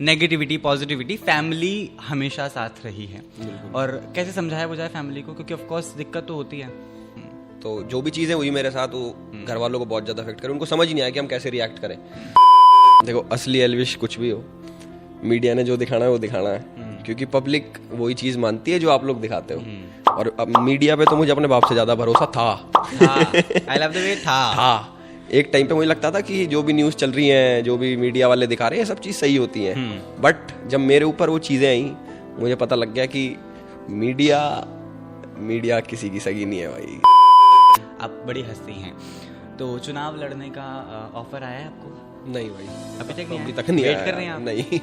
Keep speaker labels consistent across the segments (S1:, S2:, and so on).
S1: Negativity positivity, family हमेशा साथ रही है। और कैसे समझाया वो जाए फैमिली को, क्योंकि ऑफ कोर्स दिक्कत तो होती है।
S2: तो जो भी चीज़ें हुई मेरे साथ वो घर वालों को बहुत ज़्यादा अफेक्ट करे, उनको समझ नहीं आया कि हम कैसे रिएक्ट करें। देखो असली एल्विश कुछ भी हो, मीडिया ने जो दिखाना है वो दिखाना है, क्योंकि पब्लिक वही चीज़ मानती है जो आप लोग दिखाते हो। और अब मीडिया पे तो मुझे अपने बाप से ज़्यादा भरोसा था।
S1: आई लव द वे था।
S2: एक टाइम पे मुझे लगता था कि जो भी न्यूज़ चल रही है, जो भी मीडिया वाले दिखा रहे हैं, सब चीज़ सही होती है। बट जब मेरे ऊपर वो चीज़ें आई, मुझे पता लग गया कि मीडिया किसी की सगी नहीं है भाई।
S1: आप बड़ी हस्ती हैं, तो चुनाव लड़ने का ऑफर आया है आपको?
S2: नहीं भाई,
S1: अभी तक नहीं,
S2: अभी तक नहीं
S1: वेट
S2: आया।
S1: कर रहे हैं आप?
S2: नहीं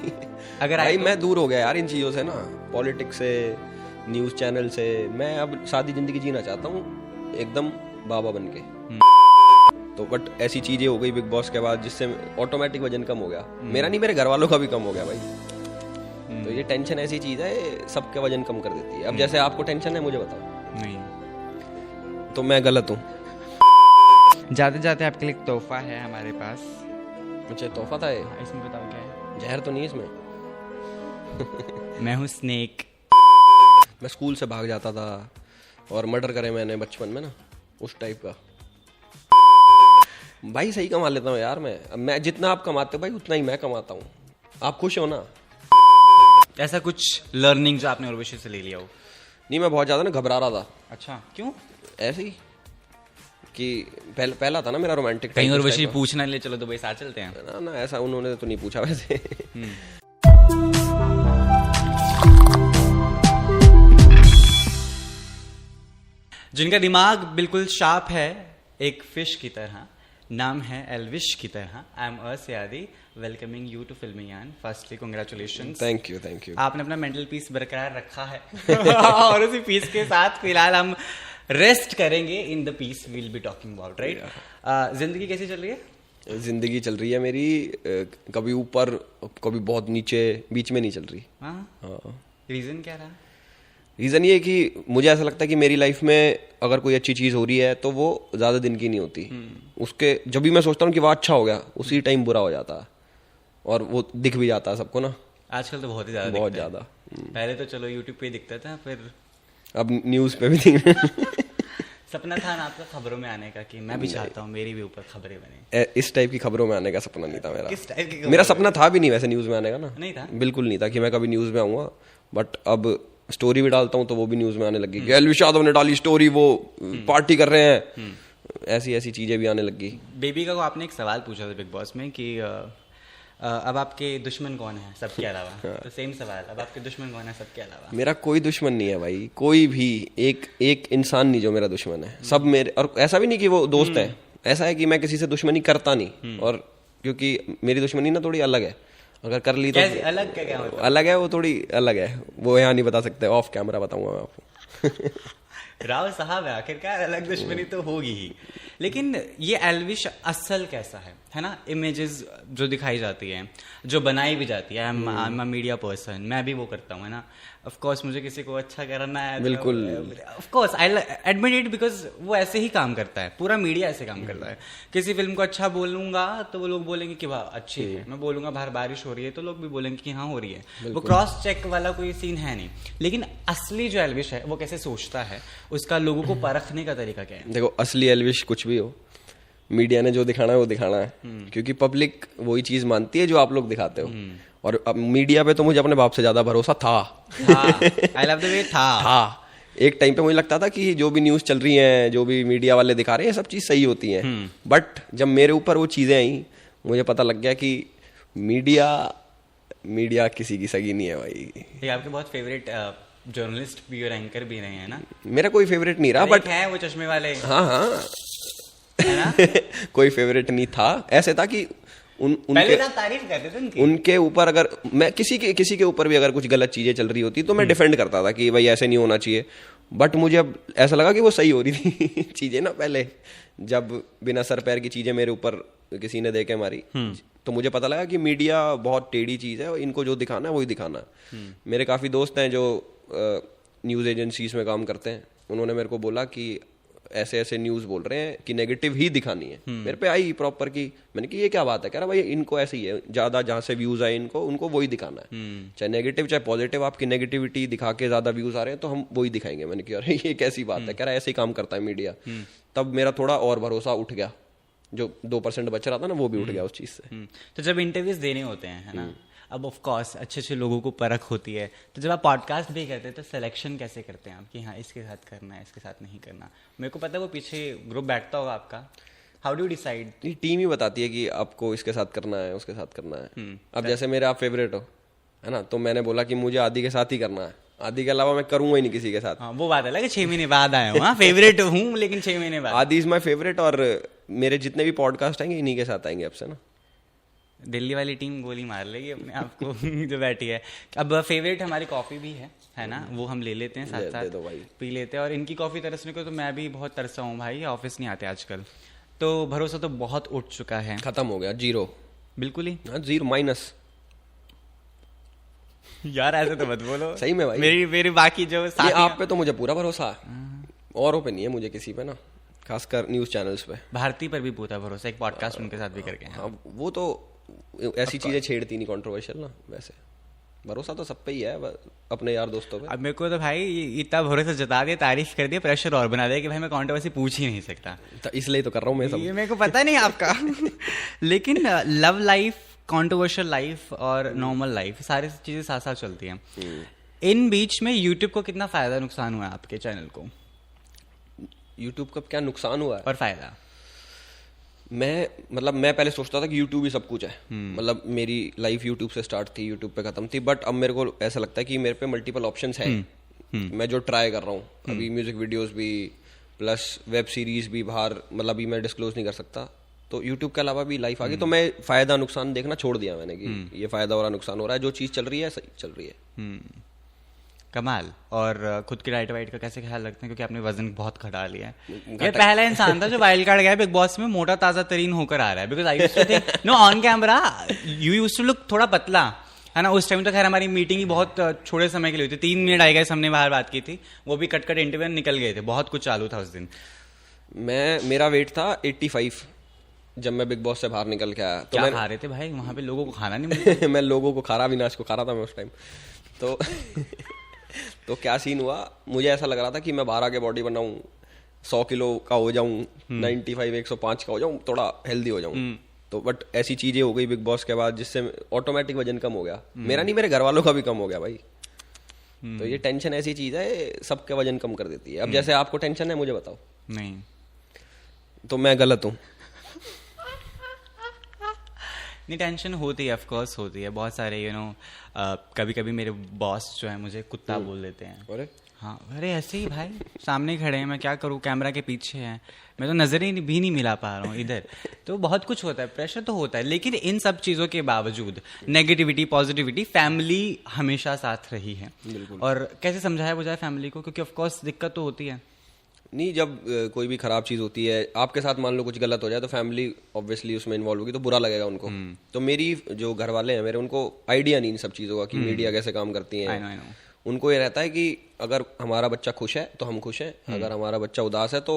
S1: अगर
S2: भाई
S1: तो...
S2: मैं दूर हो गया यार इन चीज़ों से ना, पॉलिटिक्स से, न्यूज़ चैनल से। मैं अब सादी जिंदगी जीना चाहता हूँ एकदम बाबा बन के। तो बट ऐसी चीज़ें हो गई बिग बॉस के बाद जिससे ऑटोमेटिक वजन कम हो गया। मेरा नहीं, मेरे घर वालों का भी कम हो गया भाई। तो ये टेंशन ऐसी चीज़ है, सबका वजन कम कर देती है। अब जैसे आपको टेंशन है, मुझे बताओ।
S1: नहीं,
S2: तो मैं गलत हूँ?
S1: जाते जाते आपके लिए एक तोहफा है हमारे पास।
S2: मुझे तोहफा था ये?
S1: इसमें बताओ क्या है।
S2: जहर तो नहीं इसमें?
S1: मैं हूँ स्नेक।
S2: मैं स्कूल से भाग जाता था और मर्डर करे मैंने बचपन में ना, उस टाइप का। भाई सही कमा लेता हूँ यार मैं जितना आप कमाते हो भाई उतना ही मैं कमाता हूँ। आप खुश हो ना?
S1: ऐसा कुछ लर्निंग जो आपने उर्वशी से ले लिया हो?
S2: नहीं, मैं बहुत ज़्यादा ना घबरा रहा था।
S1: अच्छा, क्यों?
S2: ऐसे ही कि पहला था ना मेरा रोमांटिक।
S1: कहीं उर्वशी पूछना ले चलो दुबई साथ चलते हैं
S2: ना ना, ऐसा उन्होंने तो नहीं पूछा वैसे।
S1: जिनका दिमाग बिल्कुल शार्प है, एक फिश की तरह, नाम है एल्विश की तरह। आई एम अस्यादी, welcoming you to Filmy Gyan. Firstly congratulations.
S2: Thank you.
S1: आपने अपना मेंटल पीस बरकरार रखा है। और उसी पीस के साथ फिलहाल हम रेस्ट करेंगे। In the peace will be talking about, right? जिंदगी कैसी चल रही है?
S2: जिंदगी चल रही है मेरी कभी ऊपर कभी बहुत नीचे, बीच में नहीं चल रही।
S1: हाँ। रीजन क्या रहा?
S2: रीज़न ये कि मुझे ऐसा लगता है कि मेरी लाइफ में अगर कोई अच्छी चीज़ हो रही है तो वो ज़्यादा दिन की नहीं होती। उसके जब भी मैं सोचता हूँ कि वो अच्छा हो गया, उसी टाइम बुरा हो जाता है, और वो दिख भी जाता है सबको ना।
S1: आजकल तो बहुत ही ज़्यादा,
S2: बहुत ज़्यादा।
S1: पहले तो चलो यूट्यूब पे दिखता था, फिर
S2: अब न्यूज़ पे भी दिख।
S1: सपना था ना आपका खबरों में आने का कि मैं भी चाहता हूँ मेरी भी ऊपर खबरें बने?
S2: इस टाइप की खबरों में आने का सपना नहीं था मेरा।
S1: किस टाइप की?
S2: मेरा सपना था भी नहीं वैसे न्यूज़ में आने का ना।
S1: नहीं था? बिल्कुल
S2: नहीं था कि मैं कभी न्यूज़ में आऊँगा। बट अब स्टोरी भी डालता हूँ तो वो भी न्यूज़ में आने लगी। एल्विश यादव ने डाली स्टोरी, वो पार्टी कर रहे हैं, ऐसी ऐसी चीज़ें भी आने लगी।
S1: बेबी का को आपने एक सवाल पूछा था बिग बॉस में कि अब आपके दुश्मन कौन है सबके अलावा? तो सेम सवाल, अब आपके दुश्मन कौन है सबके अलावा?
S2: मेरा कोई दुश्मन नहीं है भाई, कोई भी एक इंसान नहीं जो मेरा दुश्मन है। सब मेरे, और ऐसा भी नहीं कि वो दोस्त है, ऐसा है कि मैं किसी से दुश्मनी करता नहीं। और क्योंकि मेरी दुश्मनी ना थोड़ी अलग है, अगर कर ली तो
S1: अलग क्या होता है?
S2: अलग है, वो थोड़ी अलग है, वो यहाँ नहीं बता सकते, ऑफ कैमरा बताऊंगा मैं आपको।
S1: राव साहब है, आखिरकार अलग दुश्मनी तो होगी ही। लेकिन ये एल्विश असल कैसा है ना? इमेजेस जो दिखाई जाती है, जो बनाई भी जाती है, I am a media person, मैं भी वो करता हूँ, है ना? ऑफ कोर्स मुझे किसी को अच्छा करना है,
S2: बिल्कुल,
S1: of course I admit it, because वो ऐसे ही काम करता है, पूरा मीडिया ऐसे काम करता है। किसी फिल्म को अच्छा बोलूंगा तो वो लोग बोलेंगे कि वाह अच्छी है, मैं बोलूंगा बाहर बारिश हो रही है तो लोग भी बोलेंगे कि हाँ हो रही है। वो क्रॉस चेक वाला कोई सीन है नहीं। लेकिन असली जो एल्विश है वो कैसे सोचता है, उसका लोगों को परखने का तरीका क्या है?
S2: देखो असली एल्विश कुछ भी हो, मीडिया ने जो दिखाना है वो दिखाना है, क्योंकि पब्लिक वही चीज मानती है जो आप लोग दिखाते हो। और अब मीडिया पे तो मुझे अपने बाप से ज्यादा भरोसा था।
S1: आई लव द वे था।
S2: एक टाइम पे मुझे लगता था कि जो भी न्यूज़ चल रही है, जो भी मीडिया वाले दिखा रहे हैं, सब चीज़ सही होती है। बट जब मेरे ऊपर वो चीज़ें आई, मुझे पता लग गया कि मीडिया किसी की सगी नहीं है भाई।
S1: ये आपके बहुत फेवरेट जर्नलिस्ट भी और एंकर भी रहे हैं ना?
S2: मेरा कोई फेवरेट नहीं रहा, बट
S1: है वो चश्मे वाले।
S2: हाँ
S1: है ना?
S2: कोई फेवरेट नहीं था। ऐसे था कि
S1: पहले तारीफ करते थे
S2: उनके ऊपर, अगर मैं किसी के ऊपर भी अगर कुछ गलत चीजें चल रही होती तो मैं डिफेंड करता था कि भाई ऐसे नहीं होना चाहिए। बट मुझे अब ऐसा लगा कि वो सही हो रही थी चीजें ना। पहले जब बिना सर पैर की चीजें मेरे ऊपर किसी ने दे के मारी, तो मुझे पता लगा कि मीडिया बहुत टेढ़ी चीज है, इनको जो दिखाना है वही दिखाना है। मेरे काफी दोस्त हैं जो न्यूज एजेंसीज में काम करते हैं, उन्होंने मेरे को बोला कि ऐसे ऐसे न्यूज बोल रहे हैं कि नेगेटिव ही दिखानी है। मेरे पे आई प्रॉपर की, मैंने कि ये क्या बात है, कह रहा भाई इनको ऐसे ही है, ज्यादा जहाँ से व्यूज आए इनको उनको वही दिखाना है, चाहे नेगेटिव चाहे पॉजिटिव, आपकी नेगेटिविटी दिखा के ज्यादा व्यूज आ रहे हैं तो हम वही दिखाएंगे। मैंने कहा अरे ये कैसी बात है, कह रहा ऐसे ही काम करता है मीडिया। तब मेरा थोड़ा और भरोसा उठ गया, जो 2% बच रहा था ना वो भी उठ गया उस चीज से।
S1: तो जब इंटरव्यूज देने होते हैं, है ना, अब ऑफ कोर्स अच्छे अच्छे लोगों को परख होती है, तो जब आप पॉडकास्ट भी करते हैं तो सिलेक्शन कैसे करते हैं आप कि हाँ इसके साथ करना है, इसके साथ नहीं करना? मेरे को पता है वो पीछे ग्रुप बैठता होगा आपका, हाउ डू डिसाइड?
S2: टीम ही बताती है कि आपको इसके साथ करना है, उसके साथ करना है। अब जैसे मेरे आप फेवरेट हो, है ना, तो मैंने बोला कि मुझे आदि के साथ ही करना है, आदि के अलावा मैं करूंगा ही नहीं किसी के साथ।
S1: हाँ, वो बात अलग है, 6 महीने बाद आया हूँ, फेवरेट हूँ लेकिन 6 महीने बाद।
S2: आदि इज माई फेवरेट, और मेरे जितने भी पॉडकास्ट आएंगे इन्हीं के साथ आएंगे अब से ना।
S1: दिल्ली वाली टीम गोली मार लेगी अपने आप को जो बैठी है। अब फेवरेट हमारी कॉफ़ी भी है ना, वो हम ले लेते हैं साथ साथ, पी लेते हैं। और इनकी कॉफ़ी तरसने को तो मैं भी बहुत तरसा हूँ भाई, ऑफिस नहीं आते आजकल, तो भरोसा तो बहुत उठ चुका है,
S2: खत्म हो गया, जीरो, बिल्कुल ही, हाँ, जीरो माइनस।
S1: यार ऐसे तो मत बोलो
S2: सही में भाई,
S1: मेरी बाकी जो
S2: आप पे तो मुझे पूरा भरोसा है, औरों पे नहीं है मुझे किसी पे ना, खासकर न्यूज चैनल्स पे।
S1: भारती पर भी पूरा भरोसा, एक पॉडकास्ट उनके साथ भी करके।
S2: हाँ, वो तो ऐसी चीजें छेड़ती नहीं कंट्रोवर्शियल ना, वैसे भरोसा तो सब पे ही है, अपने यार दोस्तों पे।
S1: अब मेरे को तो भाई इतना भरोसा जता दिया, तारीफ कर दिया, प्रेशर और बना दिया कि भाई मैं कंट्रोवर्सी पूछ ही नहीं सकता,
S2: तो इसलिए तो कर रहा हूँ मैं सब।
S1: ये मेरे को पता नहीं आपका लेकिन लव लाइफ, कंट्रोवर्शियल लाइफ और नॉर्मल लाइफ, सारी चीजें साथ साथ चलती हैं। इन बीच में यूट्यूब को कितना फायदा नुकसान हुआ है आपके चैनल को?
S2: यूट्यूब का क्या नुकसान हुआ है
S1: और फायदा?
S2: मैं पहले सोचता था कि यूट्यूब ही सब कुछ है, मतलब मेरी लाइफ यूट्यूब से स्टार्ट थी, यूट्यूब पे खत्म थी, बट अब मेरे को ऐसा लगता है कि मेरे पे मल्टीपल ऑप्शंस है। मैं जो ट्राई कर रहा हूँ अभी, म्यूजिक वीडियोस भी प्लस वेब सीरीज भी बाहर, मतलब अभी मैं डिस्क्लोज नहीं कर सकता, तो यूट्यूब के अलावा भी लाइफ आ गई, तो मैं फायदा नुकसान देखना छोड़ दिया मैंने कि ये फायदा हो रहा नुकसान हो रहा है, जो चीज चल रही है सही चल रही है।
S1: कमाल। और खुद की डाइट वाइट का कैसे ख्याल रखते हैं, क्योंकि आपने वजन बहुत घटा लिया है? ये पहला इंसान था जो वाइल्ड कार्ड गया बिग बॉस में मोटा ताजा तरीन होकर आ रहा है, because I used to think no on camera you used to look थोड़ा पतला, है ना। उस टाइम तो खैर हमारी मीटिंग ही बहुत छोटे समय के लिए हुई थी, 3 मिनट आई गए, हमने बाहर बात की थी, वो भी कट इंटरव्यू निकल गए थे, बहुत कुछ चालू था उस दिन।
S2: मेरा वेट था 85 जब मैं बिग बॉस से बाहर निकल के आया। तो
S1: क्या खा रहे थे भाई वहां पे? लोगों को खाना नहीं मिलता
S2: मैं लोगों को खा रहा, अविनाश को खा रहा था मैं उस टाइम। तो तो क्या सीन हुआ, मुझे ऐसा लग रहा था कि मैं बाहर आके बॉडी बनाऊं, 100 किलो का हो जाऊं, 95 105 का हो जाऊं, थोड़ा हेल्दी हो जाऊं। तो बट ऐसी चीजें हो गई बिग बॉस के बाद जिससे ऑटोमेटिक वजन कम हो गया, मेरा नहीं मेरे घर वालों का भी कम हो गया भाई। तो ये टेंशन ऐसी चीज है, सबके वजन कम कर देती है। अब जैसे आपको टेंशन है, मुझे बताओ।
S1: नहीं
S2: तो मैं गलत हूँ?
S1: नहीं, टेंशन होती है, ऑफ कोर्स होती है, बहुत सारे कभी कभी मेरे बॉस जो है मुझे कुत्ता बोल देते हैं।
S2: अरे
S1: हाँ, अरे ऐसे ही भाई, सामने खड़े हैं, मैं क्या करूँ, कैमरा के पीछे हैं, मैं तो नजर ही भी नहीं मिला पा रहा हूँ इधर। तो बहुत कुछ होता है, प्रेशर तो होता है, लेकिन इन सब चीज़ों के बावजूद नेगेटिविटी पॉजिटिविटी, फैमिली हमेशा साथ रही है। और कैसे समझाया बुझाया फैमिली को, क्योंकि ऑफकोर्स दिक्कत तो होती है।
S2: नहीं, जब कोई भी खराब चीज होती है आपके साथ, मान लो कुछ गलत हो जाए, तो फैमिली ऑब्वियसली उसमें इन्वॉल्व होगी, तो बुरा लगेगा उनको। तो मेरी जो घर वाले हैं मेरे, उनको आइडिया नहीं इन सब चीजों का कि मीडिया कैसे काम करती है।
S1: I know.
S2: उनको ये रहता है कि अगर हमारा बच्चा खुश है तो हम खुश हैं, अगर हमारा बच्चा उदास है तो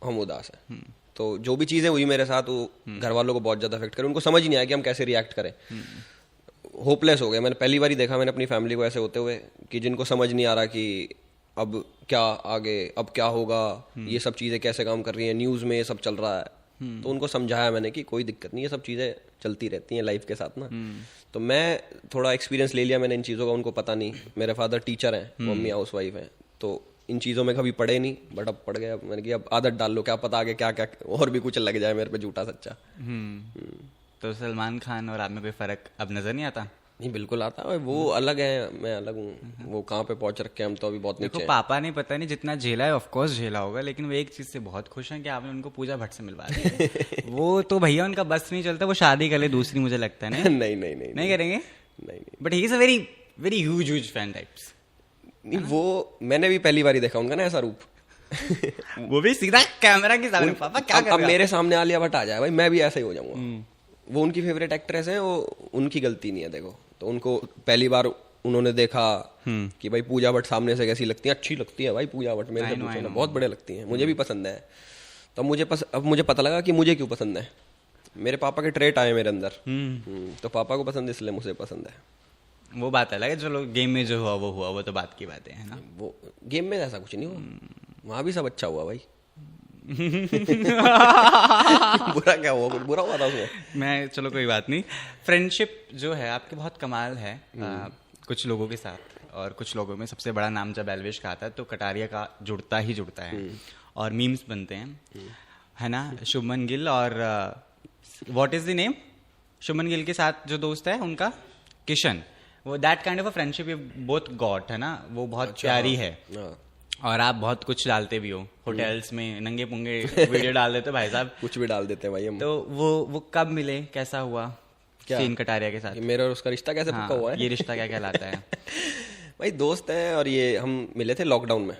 S2: हम उदास हैं। तो जो भी चीजें हुई मेरे साथ, वो घर वालों को बहुत ज्यादा अफेक्ट करे, उनको समझ नहीं आया कि हम कैसे रिएक्ट करें। होपलेस हो गए। मैंने पहली बार ही देखा मैंने अपनी फैमिली को ऐसे होते हुए कि जिनको समझ नहीं आ रहा कि अब क्या आगे, अब क्या होगा, ये सब चीज़ें कैसे काम कर रही हैं, न्यूज़ में ये सब चल रहा है। तो उनको समझाया मैंने कि कोई दिक्कत नहीं है, सब चीज़ें चलती रहती हैं लाइफ के साथ ना। तो मैं थोड़ा एक्सपीरियंस ले लिया मैंने इन चीज़ों का, उनको पता नहीं। मेरे फादर टीचर हैं, मम्मी हाउसवाइफ हैं, तो इन चीज़ों में कभी पढ़े नहीं, बट अब पढ़ गए। मैंने कहा अब आदत डाल लो, क्या पता आगे क्या क्या और भी कुछ लग जाए मेरे पे झूठा सच्चा।
S1: तो सलमान खान और आप में कोई फ़र्क अब नज़र नहीं आता?
S2: नहीं, बिल्कुल आता है। वो अलग है, मैं अलग हूँ। वो कहाँ पे पहुंच रखे हम तो अभी बहुत नीचे हैं।
S1: पापा ने पता नहीं जितना झेला है, ऑफ कोर्स झेला होगा, लेकिन वो एक चीज से बहुत खुश हैं कि आपने उनको पूजा भट्ट से मिलवा दिया। वो तो भैया उनका बस नहीं चलता, वो शादी कर ले दूसरी, मुझे लगता है। नहीं करेंगे। नहीं, but he is a very very huge fan types.
S2: नहीं, वो मैंने भी पहली बार ही देखा उनका ना ऐसा रूप।
S1: वो भी सीधा कैमरा के सामने, पापा क्या कर रहे हो?
S2: अब मेरे सामने आलिया भट्ट आ जाए भाई, मैं भी ऐसा ही हो जाऊंगा। वो उनकी फेवरेट एक्ट्रेस है, वो उनकी गलती नहीं है। देखो, तो उनको पहली बार उन्होंने देखा कि भाई पूजा भट्ट सामने से कैसी लगती है, अच्छी लगती है भाई पूजा भट्ट, मेरे से पूछो ना, बहुत बढ़िया लगती है, मुझे भी पसंद है। तो अब मुझे पता लगा कि मुझे क्यों पसंद है, मेरे पापा के ट्रेट आए मेरे अंदर। तो पापा को पसंद इसलिए मुझे पसंद है।
S1: वो बात अलग है, चलो गेम में जो हुआ वो तो बात की बात है ना।
S2: वो गेम में ऐसा कुछ नहीं हुआ, वहाँ भी सब अच्छा हुआ भाई। बुरा क्या हुआ, कुछ बुरा हुआ था उसमें?
S1: मैं चलो कोई बात नहीं। फ्रेंडशिप जो है आपकी बहुत कमाल है कुछ लोगों के साथ, और कुछ लोगों में सबसे बड़ा नाम जब एल्विश का आता है तो कटारिया का जुड़ता ही जुड़ता है, और मीम्स बनते हैं, है ना। शुभमन गिल और what is the name, Shubman Gill के साथ जो दोस्त है उनका किशन, वो that kind of a friendship you both got, है ना, वो बहुत प्यारी है। और आप बहुत कुछ डालते भी हो, होटल्स में नंगे पुंगे वीडियो डाल देते हो भाई साहब।
S2: कुछ भी डाल देते हैं भाई हम।
S1: तो वो कब मिले, कैसा हुआ सीन कटारिया के साथ?
S2: मेरा और उसका रिश्ता कैसे पक्का हुआ है?
S1: ये रिश्ता क्या कहलाता है?
S2: भाई दोस्त हैं, और ये हम मिले थे लॉकडाउन में।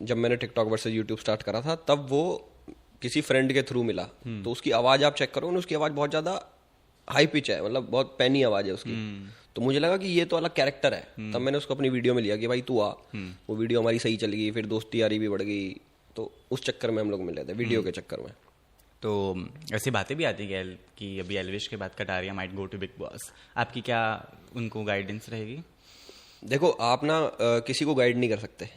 S2: जब मैंने टिकटॉक वर्सेस यूट्यूब स्टार्ट करा था तब वो किसी फ्रेंड के थ्रू मिला। तो उसकी आवाज़ आप चेक करो ना, उसकी आवाज़ बहुत ज़्यादा हाई पिच है, मतलब बहुत पैनी आवाज़ है उसकी। तो मुझे लगा कि ये तो अलग कैरेक्टर है। तब मैंने उसको अपनी वीडियो में लिया कि भाई तू आ। वो वीडियो हमारी सही चल गई, फिर दोस्ती यारी भी बढ़ गई। तो उस चक्कर में हम लोग मिले थे, वीडियो के चक्कर में।
S1: तो ऐसी बातें भी आती है कि अभी एल्विश के बाद Kataria might go to Bigg Boss, आपकी क्या उनको गाइडेंस रहेगी?
S2: देखो आप ना किसी को गाइड नहीं कर सकते।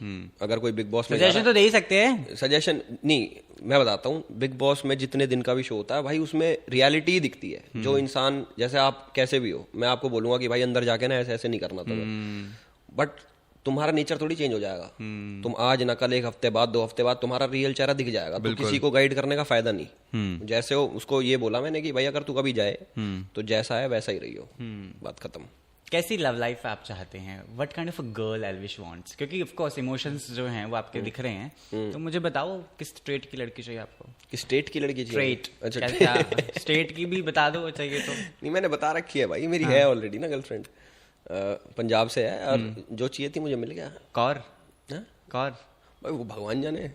S2: अगर कोई बिग बॉस में
S1: सजेशन तो दे ही सकते हैं।
S2: सजेशन नहीं, मैं बताता हूँ, बिग बॉस में जितने दिन का भी शो होता है भाई, उसमें रियलिटी ही दिखती है। जो इंसान, जैसे आप कैसे भी हो, मैं आपको बोलूंगा कि भाई अंदर जाके ना ऐसे ऐसे नहीं करना तुम्हें, बट तुम्हारा नेचर थोड़ी चेंज हो जाएगा। तुम आज ना कल, एक हफ्ते बाद, 2 हफ्ते बाद तुम्हारा रियल चेहरा दिख जाएगा। तो किसी को गाइड करने का फायदा नहीं। जैसे हो उसको ये बोला मैंने कि भाई अगर तू कभी जाए तो जैसा है वैसा ही रही हो, बात खत्म।
S1: कैसी लव लाइफ आप चाहते हैं? What kind of a girl Elvish wants? क्योंकि ऑफ कोर्स इमोशंस जो हैं वो आपके दिख रहे हैं, तो मुझे बताओ किस स्ट्रेट की लड़की चाहिए आपको?
S2: किस स्टेट की लड़की चाहिए?
S1: स्ट्रेट, अच्छा स्टेट की भी बता दो चाहिए तो।
S2: नहीं, मैंने बता रखी है भाई, मेरी है ऑलरेडी ना गर्लफ्रेंड, पंजाब से है, और जो चाहिए थी मुझे मिल गया।
S1: कौर? कौर
S2: भाई वो भगवान जाने,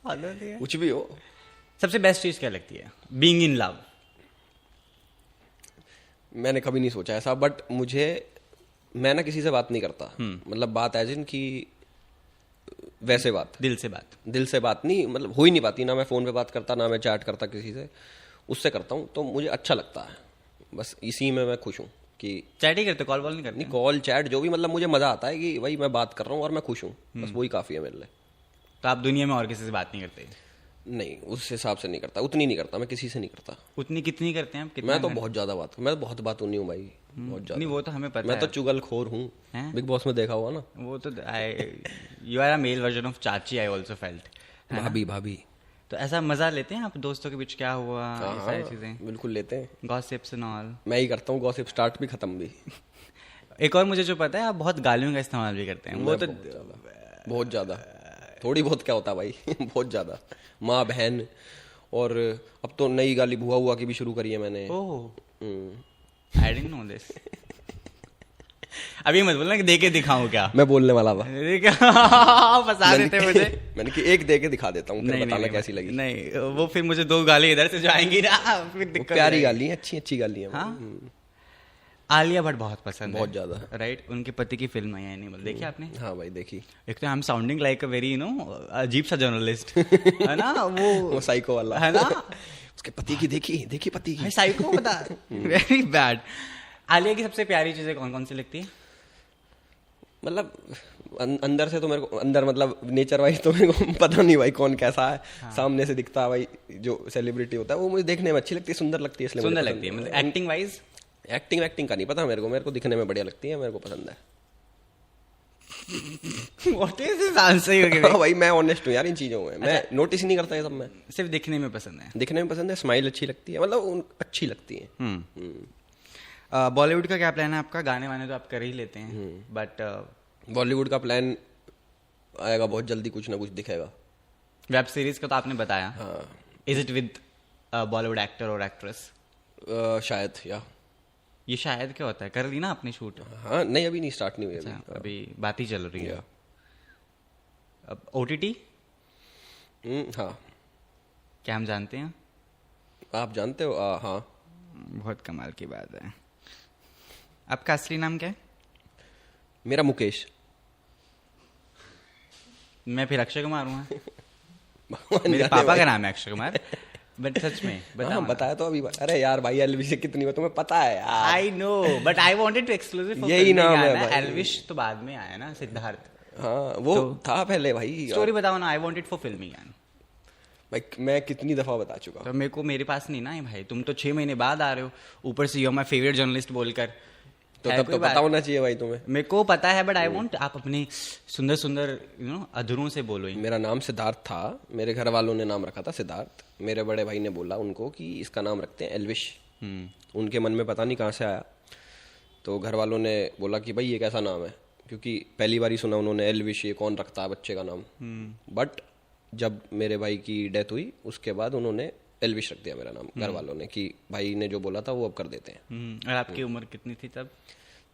S2: कुछ भी हो।
S1: सबसे बेस्ट चीज क्या लगती है बीइंग इन लव?
S2: मैंने कभी नहीं सोचा ऐसा, बट मैं ना किसी से बात नहीं करता। मतलब बात एज इन की वैसे बात,
S1: दिल से बात
S2: नहीं, मतलब हो ही नहीं पाती। ना मैं फोन पे बात करता, ना मैं चैट करता किसी से। उससे करता हूँ तो मुझे अच्छा लगता है, बस इसी में मैं खुश हूँ कि
S1: चैट ही करते, कॉल वॉल नहीं करते?
S2: नहीं, कॉल चैट जो भी, मतलब मुझे मजा आता है कि भाई मैं बात कर रहा हूँ और मैं खुश हूँ, बस वही काफी है मेरे लिए।
S1: तो आप दुनिया में और किसी से बात नहीं करते?
S2: नहीं, उस हिसाब से नहीं करता, उतनी नहीं करता मैं, किसी से नहीं करता।
S1: उतनी कितनी करते हैं आप?
S2: मैं तो बहुत ज्यादा बात, मैं बहुत बातूनी हूँ भाई, बहुत ज्यादा।
S1: नहीं वो तो हमें पता
S2: मैं
S1: है।
S2: तो चुगलखोर हूँ, बिग बॉस में देखा हुआ ना।
S1: वो तो you are a male version of चाची, आई ऑल्सो फेल्ट।
S2: भाभी
S1: तो ऐसा मजा लेते हैं आप दोस्तों के बीच क्या हुआ, ये सारी चीजें?
S2: बिल्कुल लेते हैं,
S1: गॉसिप्स एंड ऑल।
S2: मैं ही करता हूँ गॉसिप, स्टार्ट भी खत्म भी।
S1: एक और मुझे जो पता है, आप बहुत गालियों का इस्तेमाल भी करते हैं। वो तो
S2: बहुत ज्यादा, थोड़ी बहुत क्या होता है भाई, बहुत ज्यादा। माँ बहन, और अब तो नई गाली भुआ हुआ की भी शुरू करी है मैंने।
S1: ओह आई डिडंट नो दिस। अभी मत बोलना कि दे के दिखाऊं क्या।
S2: मैं बोलने वाला था,
S1: फंसा देते मुझे।
S2: मैंने कि एक दे के दिखा देता हूँ, फिर बताना कैसी लगी।
S1: नहीं वो फिर मुझे 2 गाली इधर से जो आएंगी ना, फिर दिक्कत।
S2: प्यारी गाली है, अच्छी गाली है।
S1: हाँ? आलिया भट्ट बहुत पसंद है,
S2: बहुत ज्यादा,
S1: राइट? उनके पति की फिल्म है एनिमल, देखी आपने?
S2: हाँ भाई देखी।
S1: एक तो I am sounding like a very अजीब सा जर्नलिस्ट, है ना वो
S2: साइको वाला,
S1: है ना।
S2: उसके पति की देखी पति की
S1: साइको बता, वेरी बैड। आलिया की सबसे प्यारी चीजें कौन कौन सी लगती है?
S2: मतलब अंदर से तो मेरे को, अंदर मतलब नेचर वाइज तो मेरे को पता नहीं भाई कौन कैसा है। हाँ। सामने से दिखता है भाई, जो सेलिब्रिटी होता है वो मुझे देखने में अच्छी लगती है, सुंदर लगती है, इसलिए
S1: सुंदर लगती है। मतलब एक्टिंग वाइज?
S2: एक्टिंग का नहीं पता मेरे को दिखने में बढ़िया लगती है, मेरे को पसंद है।
S1: What is this answer you're giving?
S2: भाई मैं ऑनेस्ट हूँ यार इन चीजों में, मैं नोटिस ही नहीं करता ये सब। मैं
S1: सिर्फ दिखने में पसंद है?
S2: दिखने में पसंद है, स्माइल अच्छी लगती है, मतलब अच्छी लगती है।
S1: बॉलीवुड का क्या प्लान है आपका? गाने वाने तो आप कर ही लेते हैं, बट
S2: बॉलीवुड का प्लान आएगा बहुत जल्दी, कुछ ना कुछ दिखेगा।
S1: वेब सीरीज का तो आपने बताया।
S2: हाँ।
S1: Is it with Bollywood actor और एक्ट्रेस?
S2: शायद, या
S1: ये शायद क्या होता है, कर ली ना आपने शूट?
S2: हाँ नहीं, अभी नहीं, स्टार्ट नहीं हुई।
S1: अच्छा, अभी बात ही चल रही है। अब OTT?
S2: हाँ।
S1: क्या हम जानते हैं?
S2: आप जानते हो? हाँ।
S1: बहुत कमाल की बात है। आपका असली नाम क्या है?
S2: मेरा मुकेश।
S1: मैं फिर अक्षय कुमार हूँ।
S2: भगवान
S1: मेरे
S2: जाने
S1: पापा
S2: भाई।
S1: का नाम है अक्षय कुमार, बट सच में बताओ
S2: हाँ,
S1: ना।
S2: बताया तो अभी। अरे यार भाई, एल्विश से कितनी बात तुम्हें पता है यार।
S1: I know, but I wanted to exclusive.
S2: यही नाम है भाई।
S1: एल्विश तो बाद में आया ना, सिद्धार्थ।
S2: हाँ, वो था पहले भाई।
S1: स्टोरी बताओ ना, आई वांटेड फॉर फिल्मी ज्ञान।
S2: भाई मैं कितनी दफा बता चुका हूँ।
S1: तो मेरे को, मेरे पास नहीं ना है भाई, तुम तो 6 महीने बाद आ रहे हो, ऊपर से you are my favourite journalist बोलकर।
S2: तो
S1: है
S2: तब
S1: कोई
S2: तो
S1: बात?
S2: पता होना चाहिए भाई तुम्हें।
S1: मेरे को पता है, बट आई वांट आप अपने सुंदर सुंदर अधरों से बोलो ही।
S2: मेरा नाम सिद्धार्थ था, मेरे घर वालों ने नाम रखा था सिद्धार्थ। मेरे बड़े भाई ने बोला उनको कि इसका नाम रखते हैं एल्विश। उनके मन में पता नहीं कहाँ से आया, तो घर वालों ने बोला कि भाई ये कैसा नाम है, क्योंकि पहली बार ही सुना उन्होंने एल्विश, ये कौन रखता है बच्चे का नाम। बट जब मेरे भाई की डेथ हुई उसके बाद उन्होंने एल्विश रख दिया मेरा नाम, घर वालों ने, कि भाई ने जो बोला था वो अब कर देते हैं।
S1: और आपकी उम्र कितनी थी तब?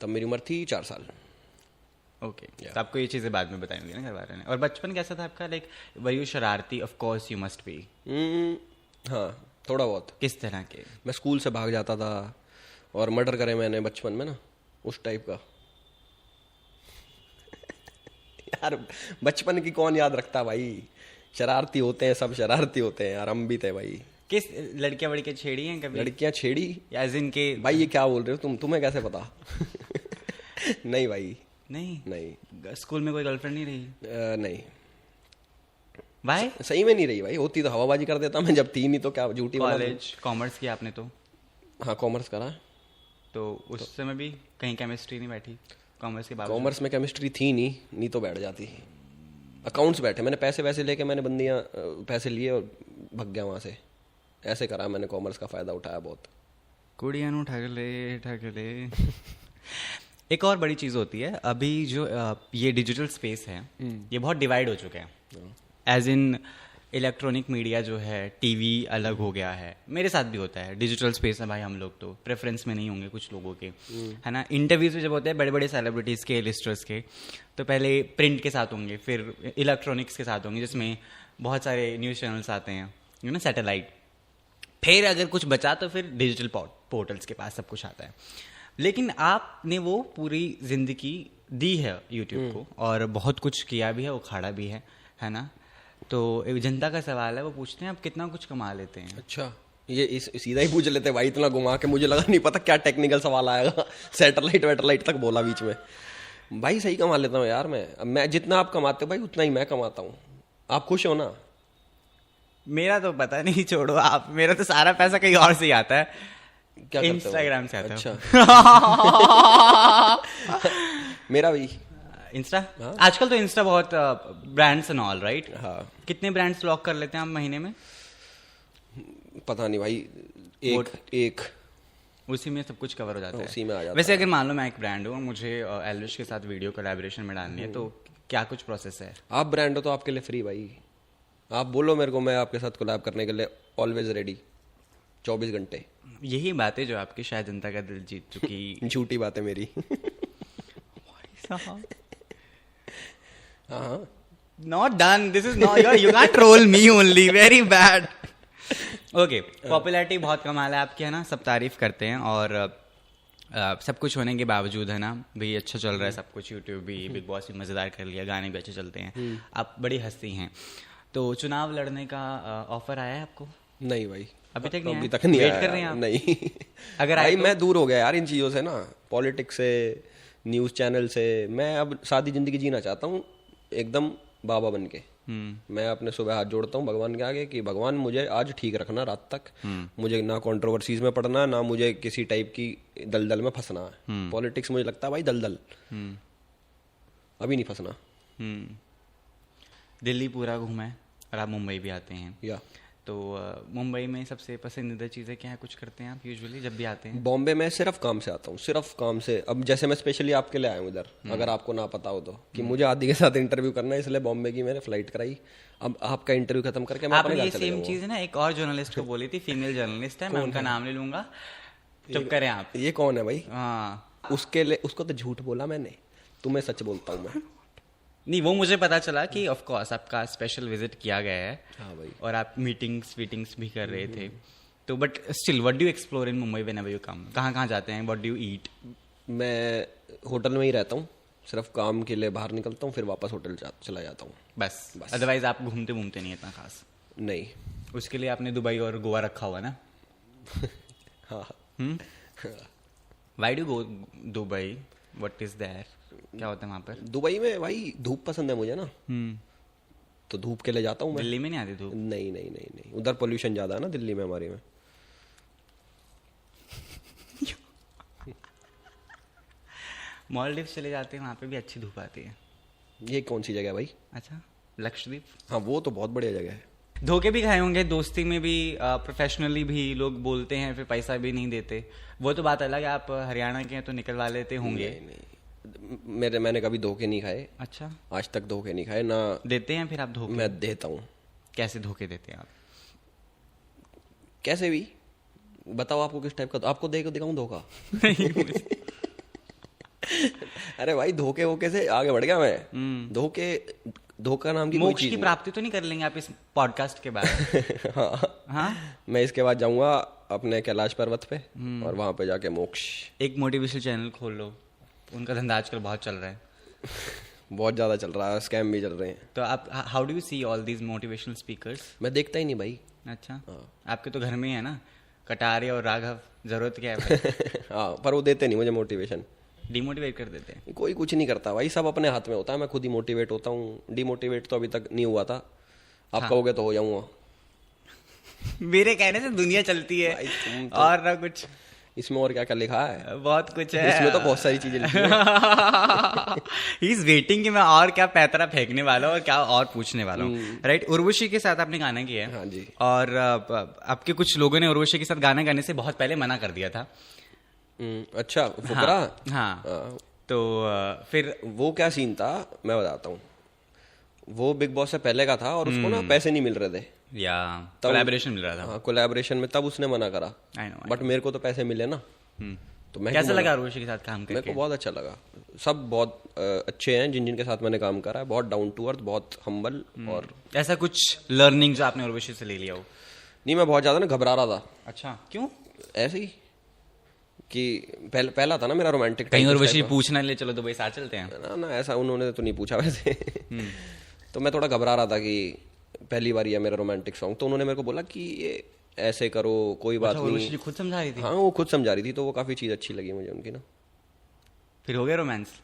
S2: तब मेरी उम्र थी 4 साल।
S1: ओके, तो आपको ये चीजें बाद में बताएंगे ना घर वाले ने। और बचपन कैसा था आपका? लाइक वर यू शरारती? Of course you must be.
S2: हाँ, थोड़ा बहुत।
S1: किस तरह के?
S2: मैं स्कूल से भाग जाता था और मर्डर करे मैंने बचपन में ना, उस टाइप का। यार बचपन की कौन याद रखता भाई, शरारती होते हैं सब, शरारती होते हैं यार, हम भी थे भाई।
S1: किस लड़कियां वड़कियां छेड़ी हैं कभी?
S2: लड़कियां छेड़ी?
S1: या जिनके
S2: भाई ये क्या बोल रहे हो तुम, तुम्हें कैसे पता? नहीं भाई,
S1: नहीं
S2: नहीं।
S1: स्कूल में कोई गर्लफ्रेंड नहीं रही?
S2: नहीं,
S1: वाई?
S2: सही में नहीं रही भाई, होती तो हवाबाजी कर देता मैं, जब थी नहीं तो क्या झूठी बना दूं।
S1: कॉलेज कॉमर्स किया आपने तो?
S2: हाँ, कॉमर्स करा।
S1: तो उस समय भी कहीं केमिस्ट्री नहीं बैठी कॉमर्स के बाद?
S2: कॉमर्स में केमिस्ट्री थी नहीं तो बैठ जाती। अकाउंट्स बैठे, मैंने पैसे वैसे लेके, मैंने बंदियां पैसे लिए और भग गया वहां से। ऐसे करा मैंने, कॉमर्स का फायदा उठाया बहुत।
S1: कुड़ियां नु ठग ले। एक और बड़ी चीज होती है अभी जो ये डिजिटल स्पेस है, ये बहुत डिवाइड हो चुका है। एज इन इलेक्ट्रॉनिक मीडिया जो है, टीवी अलग हो गया है। मेरे साथ भी होता है, डिजिटल स्पेस है भाई, हम लोग तो प्रेफरेंस में नहीं होंगे कुछ लोगों के, है ना। इंटरव्यूज जब होते हैं बड़े बड़े सेलिब्रिटीज के, लिस्टर्स के, तो पहले प्रिंट के साथ होंगे, फिर इलेक्ट्रॉनिक्स के साथ होंगे, जिसमें बहुत सारे न्यूज़ चैनल्स आते हैं, यू नो, सैटेलाइट। फिर अगर कुछ बचा तो फिर डिजिटल पोर्टल्स के पास सब कुछ आता है। लेकिन आपने वो पूरी जिंदगी दी है यूट्यूब को, और बहुत कुछ किया भी है, उखाड़ा भी है ना। तो एक जनता का सवाल है, वो पूछते हैं आप कितना कुछ कमा लेते हैं?
S2: अच्छा, ये सीधा ही पूछ लेते भाई, इतना घुमा के मुझे लगा नहीं पता क्या टेक्निकल सवाल आएगा। सैटेलाइट वेटेलाइट तक बोला बीच में। भाई सही कमा लेता हूँ यार मैं जितना आप कमाते हो भाई उतना ही मैं कमाता हूँ। आप खुश हो ना?
S1: मेरा तो पता नहीं, छोड़ो आप, मेरा तो सारा पैसा कहीं और से ही आता है।
S2: क्या करते हो?
S1: इंस्टाग्राम से आता है।
S2: अच्छा। मेरा भी
S1: इंस्टा। आजकल तो इंस्टा बहुत ब्रांड्स एंड ऑल, राइट?
S2: हाँ।
S1: कितने ब्रांड्स लॉक कर लेते हैं आप महीने में?
S2: पता नहीं भाई, एक
S1: उसी में सब कुछ कवर हो जाता है।
S2: उसी में आ जाता
S1: वैसे अगर मान लो मैं एक ब्रांड हूँ और मुझे एल्विश के साथ वीडियो कोलैबोरेशन में डालनी है, तो क्या कुछ प्रोसेस है?
S2: आप ब्रांड हो तो आपके लिए फ्री भाई। आप बोलो मेरे को, मैं आपके साथ कोलैब करने के लिए ऑलवेज रेडी, 24 घंटे।
S1: यही बात है जो आपकी शायद जनता का दिल जीत चुकी।
S2: झूठी बात है मेरी। हाँ,
S1: Not done. This is not your. You can't troll me only. Very bad. Okay. Popularity बहुत कमाल है आपकी, है ना, सब तारीफ करते हैं, और सब कुछ होने के बावजूद, है ना भाई, अच्छा चल रहा है सब कुछ। यूट्यूब भी, बिग बॉस भी मजेदार कर लिया, गाने भी अच्छे चलते हैं, आप बड़ी हंसती हैं। तो चुनाव लड़ने का ऑफर आया है आपको?
S2: नहीं भाई,
S1: अभी तक नहीं?
S2: अभी तक नहीं
S1: वेट
S2: आया।
S1: कर रहे हैं आप?
S2: नहीं।
S1: अगर
S2: भाई
S1: तो...
S2: मैं दूर हो गया यार इन चीज़ों से ना, पॉलिटिक्स से, न्यूज़ चैनल से। मैं अब सादी जिंदगी जीना चाहता हूँ, एकदम बाबा बन के। मैं अपने सुबह हाथ जोड़ता हूँ भगवान के आगे कि भगवान मुझे आज ठीक रखना रात तक। मुझे ना कंट्रोवर्सीज में पड़ना, ना मुझे किसी टाइप की दलदल में फंसना है। पॉलिटिक्स मुझे लगता है भाई दलदल, अभी नहीं फंसना।
S1: दिल्ली पूरा घूमा है और आप मुंबई भी आते हैं,
S2: या
S1: तो मुंबई में सबसे पसंदीदा चीज़ें क्या है? कुछ करते हैं आप यूजुअली जब भी आते हैं?
S2: बॉम्बे में सिर्फ काम से आता हूँ, सिर्फ काम से। अब जैसे मैं स्पेशली आपके लिए आया हूँ इधर, अगर आपको ना पता हो तो, कि मुझे आदि के साथ इंटरव्यू करना है, इसलिए बॉम्बे की मैंने फ्लाइट कराई। अब आपका इंटरव्यू खत्म करके मैं अपने
S1: आपने
S2: घर
S1: ये
S2: चले
S1: सेम
S2: जाऊंगा।
S1: चीज़ ना एक और जर्नलिस्ट को बोली थी, फीमेल जर्नलिस्ट है, मैं उनका नाम ले लूंगा, चुप करें आप।
S2: ये कौन है भाई?
S1: हाँ,
S2: उसके लिए, उसको तो झूठ बोला मैंने, तुम्हें सच बोलता हूँ मैं।
S1: नहीं, वो मुझे पता चला कि ऑफ कोर्स आपका स्पेशल विजिट किया गया है।
S2: हाँ भाई।
S1: और आप मीटिंग्स भी कर रहे थे, तो but still what do you explore in Mumbai whenever you come? कहाँ जाते हैं? What do you eat?
S2: मैं होटल में ही रहता हूँ, सिर्फ काम के लिए बाहर निकलता हूँ, फिर वापस होटल चला जाता हूँ।
S1: बस अदरवाइज आप घूमते घूमते नहीं इतना खास?
S2: नहीं।
S1: उसके लिए आपने दुबई और गोवा रखा हुआ ना?
S2: हाँ।
S1: Why do go Dubai? What is there? क्या होता है वहाँ पर?
S2: दुबई में भाई धूप पसंद है मुझे ना, तो धूप के लिए जाता हूँ मैं।
S1: दिल्ली में नहीं आती धूप?
S2: नहीं नहीं नहीं नहीं, उधर पोल्यूशन ज्यादा है ना दिल्ली में, हमारी में।
S1: मालदीव चले जाते हैं, वहाँ पे भी अच्छी धूप आती है।
S2: ये कौन सी जगह है भाई?
S1: अच्छा, लक्षद्वीप।
S2: हाँ वो तो बहुत बढ़िया जगह है।
S1: धोखे भी खाए होंगे दोस्ती में भी, प्रोफेशनली भी लोग बोलते हैं फिर पैसा भी नहीं देते, वो तो बात अलग है। आप हरियाणा के हैं तो निकलवा लेते होंगे।
S2: नहीं नहीं, मैंने कभी धोखे नहीं खाए।
S1: अच्छा,
S2: आज तक धोखे नहीं खाए ना।
S1: देते हैं फिर आप धोखे?
S2: मैं देता हूँ।
S1: कैसे धोखे देते हैं आप?
S2: कैसे भी बताओ, आपको किस टाइप का आपको दिखाऊं धोखा? अरे भाई धोखे वोखे से आगे बढ़ गया मैं। धोखा नाम की कोई
S1: मोक्ष
S2: चीज
S1: की
S2: नहीं।
S1: प्राप्ति तो नहीं कर लेंगे आप इस पॉडकास्ट के बाद?
S2: हाँ,
S1: हाँ,
S2: मैं इसके बाद जाऊंगा अपने कैलाश पर्वत पे और वहां पे जाके मोक्ष।
S1: एक मोटिवेशनल चैनल खोल लो, उनका धंधा आजकल बहुत चल रहा है।
S2: बहुत ज्यादा चल रहा है, स्कैम भी चल रहे हैं।
S1: तो आप how do you see all these motivational speakers?
S2: मैं देखता ही नहीं भाई।
S1: अच्छा,
S2: हाँ।
S1: आपके तो घर में ही है ना कटारे और राघव, जरूरत क्या है भाई?
S2: हाँ, पर वो देते नहीं मुझे मोटिवेशन,
S1: डिमोटिवेट कर देते हैं।
S2: कोई कुछ नहीं करता भाई, सब अपने हाथ में होता है। मैं खुद ही मोटिवेट होता हूँ, डिमोटिवेट तो अभी तक नहीं हुआ था। आप कहोगे तो हो जाऊंगा।
S1: मेरे कहने से दुनिया चलती है
S2: भाई तुम तो,
S1: और ना कुछ।
S2: इसमें और क्या क्या लिखा है?
S1: बहुत कुछ है
S2: इसमें तो बहुत सारी चीजें लिखी हैं।
S1: ही इज वेटिंग कि मैं और क्या पैतरा फेंकने वाला हूँ और क्या और पूछने वाला हूँ। राइट, उर्वशी के साथ आपने गाना किया है।
S2: हाँ जी।
S1: और आपके कुछ लोगों ने उर्वशी के साथ गाना गाने से बहुत पहले मना कर दिया था।
S2: अच्छा, फुकरा।
S1: हाँ। तो फिर
S2: वो क्या सीन था मैं बताता हूँ। वो बिग बॉस से पहले का था और उसको ना पैसे नहीं मिल रहे थे,
S1: या कोलैबोरेशन मिल रहा था।
S2: हाँ कोलैबोरेशन में, तब उसने मना करा।
S1: आई नो।
S2: बट मेरे को तो पैसे मिले ना, तो मैं
S1: कैसा लगा उर्वशी के साथ काम
S2: मेरे
S1: करके?
S2: को बहुत अच्छा लगा। सब बहुत अच्छे हैं जिन जिनके साथ मैंने काम करा है, बहुत डाउन टू अर्थ, बहुत हम्बल। और
S1: ऐसा कुछ लर्निंग जो आपने उर्वशी से ले लिया हो?
S2: नहीं, मैं बहुत ज्यादा ना घबरा रहा था।
S1: अच्छा, क्यों?
S2: ऐसे ही कि पहला था ना मेरा रोमांटिक।
S1: कहीं उर्वशी पूछना ले चलो दुबई साथ चलते हैं?
S2: ना ना, ऐसा उन्होंने तो नहीं पूछा वैसे। तो मैं थोड़ा घबरा रहा था कि पहली बार ये मेरा रोमांटिक सॉन्ग, तो उन्होंने मेरे को बोला कि ये ऐसे करो, कोई बात
S1: उर्वशी
S2: नहीं।
S1: जी खुद समझा रही थी?
S2: हाँ वो खुद समझा रही थी, तो वो काफी चीज अच्छी लगी मुझे उनकी ना।
S1: फिर हो गया रोमांस?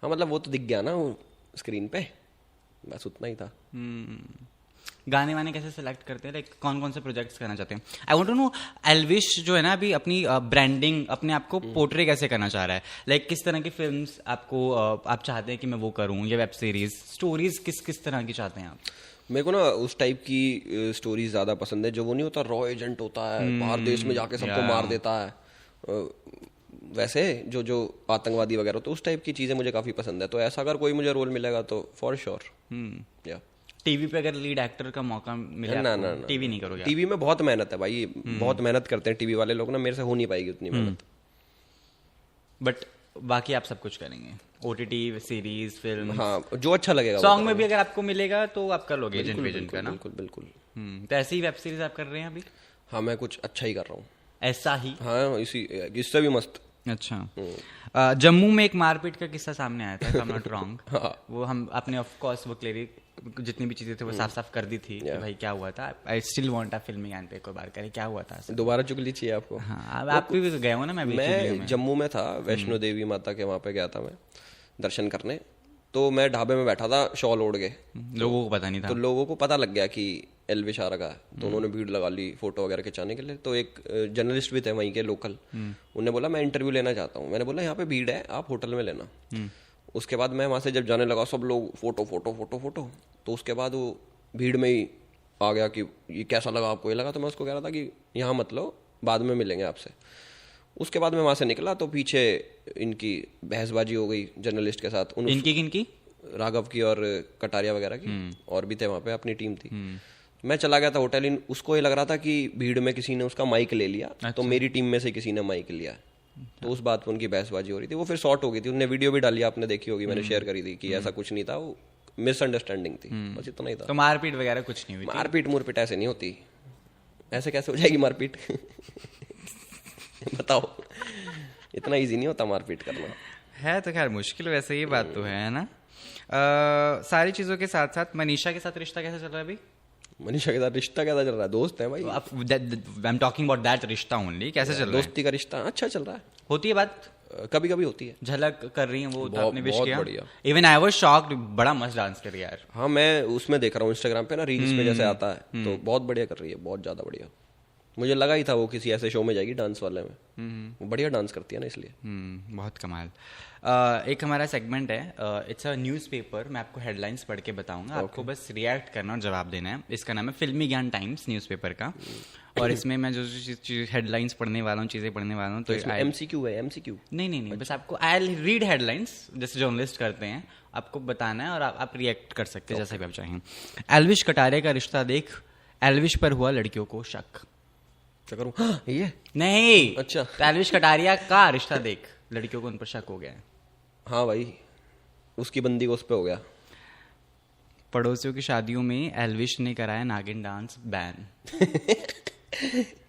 S2: हाँ मतलब वो तो दिख गया ना वो स्क्रीन पे, बस उतना ही था।
S1: गाने वाने कैसे सेलेक्ट करते हैं? लाइक कौन कौन से प्रोजेक्ट्स करना चाहते हैं? I want to know Elvish जो है ना अभी अपनी ब्रांडिंग, अपने आप को पोर्ट्रे कैसे करना चाह रहा है? लाइक किस तरह की फिल्म्स आपको आप चाहते हैं कि मैं वो करूं, या वेब सीरीज, स्टोरीज किस किस तरह की चाहते हैं आप?
S2: मेरे को ना उस टाइप की स्टोरीज ज्यादा पसंद है, जो वो नहीं होता रॉ एजेंट होता है, बाहर देश में जाके सबको मार देता है, वैसे जो आतंकवादी वगैरह, तो उस टाइप की चीजें मुझे काफी पसंद है। तो ऐसा अगर कोई मुझे रोल मिलेगा तो फॉर श्योर। या
S1: टीवी पे अगर लीड एक्टर का मौका मिले
S2: ना
S1: आपको,
S2: ना ना,
S1: टीवी नहीं करोगे?
S2: टीवी में बहुत मेहनत है भाई, बहुत मेहनत करते हैं टीवी वाले लोग ना, मेरे से हो नहीं पाएगी उतनी मेहनत।
S1: बट बाकी आप सब कुछ करेंगे, ओटीटी, सीरीज, फिल्म?
S2: हाँ, जो अच्छा लगेगा।
S1: सॉन्ग में भी अगर आपको मिलेगा तो आप कर लोगे एजेंट वेजेंट का ना?
S2: बिल्कुल बिल्कुल।
S1: तो ऐसी ही वेब सीरीज आप कर रहे हैं अभी?
S2: हाँ मैं कुछ अच्छा ही कर रहा हूँ।
S1: ऐसा ही?
S2: हाँ इससे भी मस्त।
S1: अच्छा। जम्मू में एक मारपीट का किस्सा सामने आया था, if I'm not wrong।
S2: हाँ।
S1: वो हम अपने ऑफ कोर्स वो क्लियर जितनी भी चीजें थे वो साफ साफ कर दी थी कि भाई क्या हुआ था। आई स्टिल वांट अ फिल्मी ज्ञान पे कोई बार करे क्या हुआ था।
S2: दोबारा चुगली चाहिए आपको?
S1: हाँ, अब आप भी तो गए हो ना?
S2: मैं जम्मू में था, वैष्णो देवी माता के वहाँ पे गया था मैं दर्शन करने। तो मैं ढाबे में बैठा था शॉल ओढ़ के,
S1: लोगों को पता नहीं था।
S2: तो लोगों को पता लग गया कि एल्विश आ रखा है, तो उन्होंने भीड़ लगा ली फोटो वगैरह खिंचाने के लिए। तो एक जर्नलिस्ट भी थे वहीं के लोकल, उन्होंने बोला मैं इंटरव्यू लेना चाहता हूँ। मैंने बोला यहाँ पे भीड़ है, आप होटल में लेना। उसके बाद मैं वहाँ से जब जाने लगा, सब लोग फोटो फोटो फोटो फोटो, तो उसके बाद वो भीड़ में ही आ गया कि ये कैसा लगा आपको? ये लगा। तो मैं उसको कह रहा था कि यहाँ मत लो, बाद में मिलेंगे आपसे। उसके बाद मैं वहाँ से निकला तो पीछे इनकी बहसबाजी हो गई जर्नलिस्ट के साथ।
S1: इनकी किनकी? राघव
S2: की और कटारिया वगैरह की, और भी थे वहाँ पे, अपनी टीम थी। मैं चला गया था होटल, उसको ये लग रहा था कि भीड़ में किसी ने उसका माइक ले लिया। अच्छा। तो मेरी टीम में से किसी ने माइक लिया, तो उस बात पर उनकी बहसबाजी हो रही थी। वो फिर शॉर्ट हो गई थी, उन्होंने वीडियो भी डाली, आपने देखी होगी, मैंने शेयर करी थी कि ऐसा कुछ नहीं था, वो मिसअंडरस्टैंडिंग थी, बस इतना ही था।
S1: तो मारपीट वगैरह कुछ नहीं हुई?
S2: मारपीट मुरपीट ऐसे नहीं होती, ऐसे कैसे हो जाएगी मारपीट? बताओ। इतना इजी नहीं होता मारपीट करना।
S1: है तो खैर मुश्किल, वैसे ये बात तो है ना। सारी चीजों के साथ साथ मनीषा के साथ रिश्ता कैसा चल रहा है अभी?
S2: मनीषा के साथ रिश्ता कैसा चल रहा है? दोस्त है भाई।
S1: I am talking about that रिश्ता ओनली। कैसे चल रहा है?
S2: दोस्ती का रिश्ता अच्छा चल रहा है।
S1: होती है बात,
S2: कभी कभी होती है।
S1: झलक कर रही है वो, तो
S2: बहुत-
S1: आपने विश
S2: बहुत
S1: किया?
S2: बढ़िया।
S1: इवन आई वाज शॉक्ड, बड़ा मस्त डांस कर यार।
S2: हाँ, मैं उसमें देख रहा हूँ इंस्टाग्राम पे ना, रील्स में जैसे आता है, तो बहुत बढ़िया कर रही है, बहुत ज्यादा बढ़िया। मुझे लगा ही था वो किसी ऐसे शो में जाएगी डांस वाले में। वो बढ़िया डांस करती है ना, इसलिए।
S1: बहुत कमाल। एक हमारा सेगमेंट है, इट्स अ न्यूज़पेपर। मैं आपको हेडलाइंस पढ़ के बताऊंगा, आपको बस रिएक्ट करना और जवाब देना है। इसका नाम है फिल्मी ज्ञान टाइम्स न्यूज़पेपर का। और इसमें मैं जो हेडलाइंस पढ़ने वाला हूँ, चीज़ें पढ़ने वाला हूँ, तो
S2: एमसीक्यू है, एमसीक्यू?
S1: नहीं, बस आपको आई रीड हेडलाइंस जैसे जर्नलिस्ट करते हैं, आपको बताना है और आप रिएक्ट कर सकते हैं जैसा भी आप चाहें। एल्विश कटारे का रिश्ता देख, एल्विश पर हुआ लड़कियों को शक।
S2: क्या करूँ? हाँ, ये
S1: नहीं,
S2: अच्छा।
S1: तो एल्विश कटारिया का रिश्ता देख, लड़कियों को उन पर शक हो गया है।
S2: हाँ भाई, उसकी बंदी को उस पे हो गया।
S1: पड़ोसियों की शादियों में एल्विश ने कराया नागिन डांस बैन।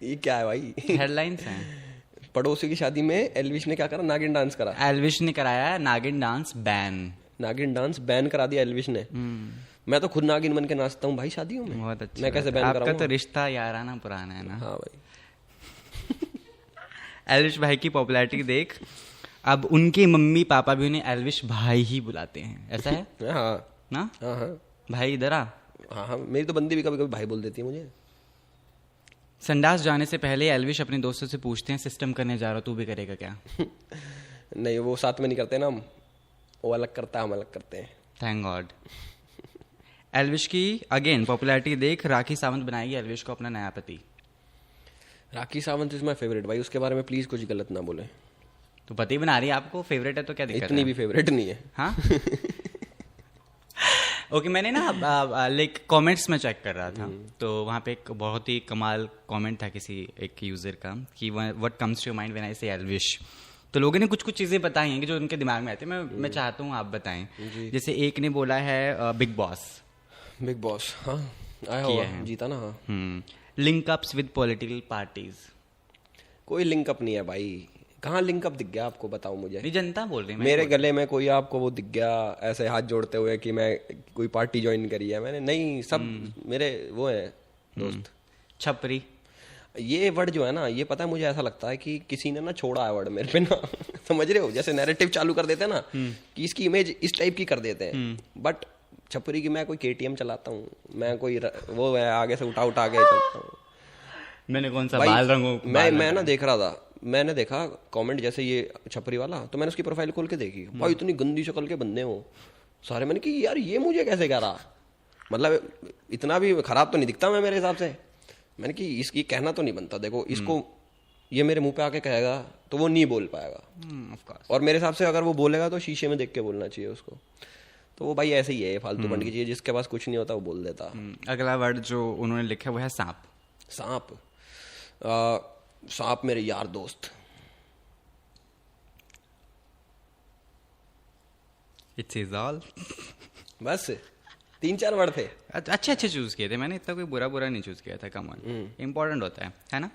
S2: ये क्या है भाई?
S1: हेडलाइंस हैं।
S2: पड़ोसी की शादी में एल्विश ने क्या करा? नागिन डांस करा।
S1: एल्विश ने कराया नागिन डांस बैन।
S2: नागिन डांस बैन करा दिया एल्विश ने। मैं तो खुद नागिन बन के नाचता हूँ भाई शादियों में।
S1: बहुत अच्छा।
S2: मैं कैसे बैन
S1: आपका
S2: कराऊंगा?
S1: तो रिश्ता याराना पुराना है ना।
S2: हाँ भाई।
S1: एल्विश भाई की पॉपुलैरिटी देख, अब उनके मम्मी पापा भी उन्हें एल्विश भाई ही बुलाते हैं। ऐसा है
S2: हाँ
S1: ना?
S2: हाँ हाँ
S1: भाई इधर आ।
S2: हाँ हाँ, मेरी तो बंदी भी कभी कभी भाई बोल देती है मुझे।
S1: संडास जाने से पहले एल्विश अपने दोस्तों से पूछते हैं, सिस्टम करने जा रहा हो, तू भी करेगा क्या?
S2: नहीं, वो साथ में नहीं करते ना हम, वो अलग करता है, हम अलग करते हैं।
S1: Thank God. एल्विश की अगेन पॉपुलैरिटी देख, राखी सावंत बनाएगी एल्विश को अपना नया पति।
S2: Rakhi Sawant is my favourite भाई, उसके बारे में प्लीज कुछ गलत ना बोले।
S1: तो पति बना रही है आपको, फेवरेट है तो क्या दिक्कत
S2: इतनी
S1: है?
S2: भी फेवरेट नहीं है।
S1: हाँ। ओके, मैंने ना लाइक कमेंट्स में चेक कर रहा था, तो वहाँ पे एक बहुत ही कमाल कमेंट था किसी एक यूजर का कि what comes to your mind when I say Elvish. तो लोगों ने कुछ कुछ चीजें बताई हैं कि जो उनके दिमाग में आती है। मैं चाहता हूँ आप बताएं। जैसे एक ने बोला है बिग बॉस।
S2: बिग बॉस, हाँ आया
S1: किया
S2: हुआ,
S1: है।
S2: जीता ना। हाँ,
S1: link ups with political parties.
S2: कोई लिंकअप नहीं है भाई। कहाँ लिंकअप दिख गया आपको? बताओ मुझे।
S1: नहीं, जनता बोल रही है।
S2: मेरे गले में कोई आपको वो दिख गया ऐसे हाथ जोड़ते हुए कि मैं कोई पार्टी ज्वाइन करी है मैंने? नहीं, सब मेरे वो है दोस्त।
S1: छपरी।
S2: ये वर्ड जो है ना, ये पता है मुझे ऐसा लगता है कि किसी ने ना छोड़ा है वर्ड मेरे पे ना। समझ रहे हो? जैसे नैरेटिव चालू कर देते हैं ना कि इसकी इमेज इस टाइप की कर देते हैं। बट छपरी की, मैं कोई केटीएम चलाता हूँ, मैं कोई वो है आगे से उठा उठा के चलता हूँ।
S1: मैंने कौन सा
S2: भाई,
S1: बाल रंगों
S2: मैं ना देख रहा था, मैंने देखा कमेंट जैसे ये छपरी वाला, तो मैंने उसकी प्रोफाइल खोल के देखी। भाई इतनी गंदी शक्ल के बंदे हो सारे। मैंने कि यार ये मुझे कैसे कह रहा? मतलब इतना भी खराब तो नहीं दिखता मैं मेरे हिसाब से। मैंने कि इसकी कहना तो नहीं बनता। देखो इसको, ये मेरे मुंह पे आके कहेगा तो वो नहीं बोल पाएगा।
S1: Of course.
S2: और मेरे हिसाब से अगर वो बोलेगा तो शीशे में देख के बोलना चाहिए उसको। तो वो भाई ऐसे ही है, फालतू बंड की चीज, जिसके पास कुछ नहीं होता वो बोल देता।
S1: अगला वर्ड जो उन्होंने लिखा वो है सांप।
S2: सांप। सांप मेरे यार दोस्त।
S1: It's is all.
S2: बस 3-4 वर्ड थे।
S1: अच्छे अच्छे चूज किए थे मैंने, इतना कोई बुरा बुरा नहीं चूज किया था। कम ऑन, इंपॉर्टेंट होता है ना?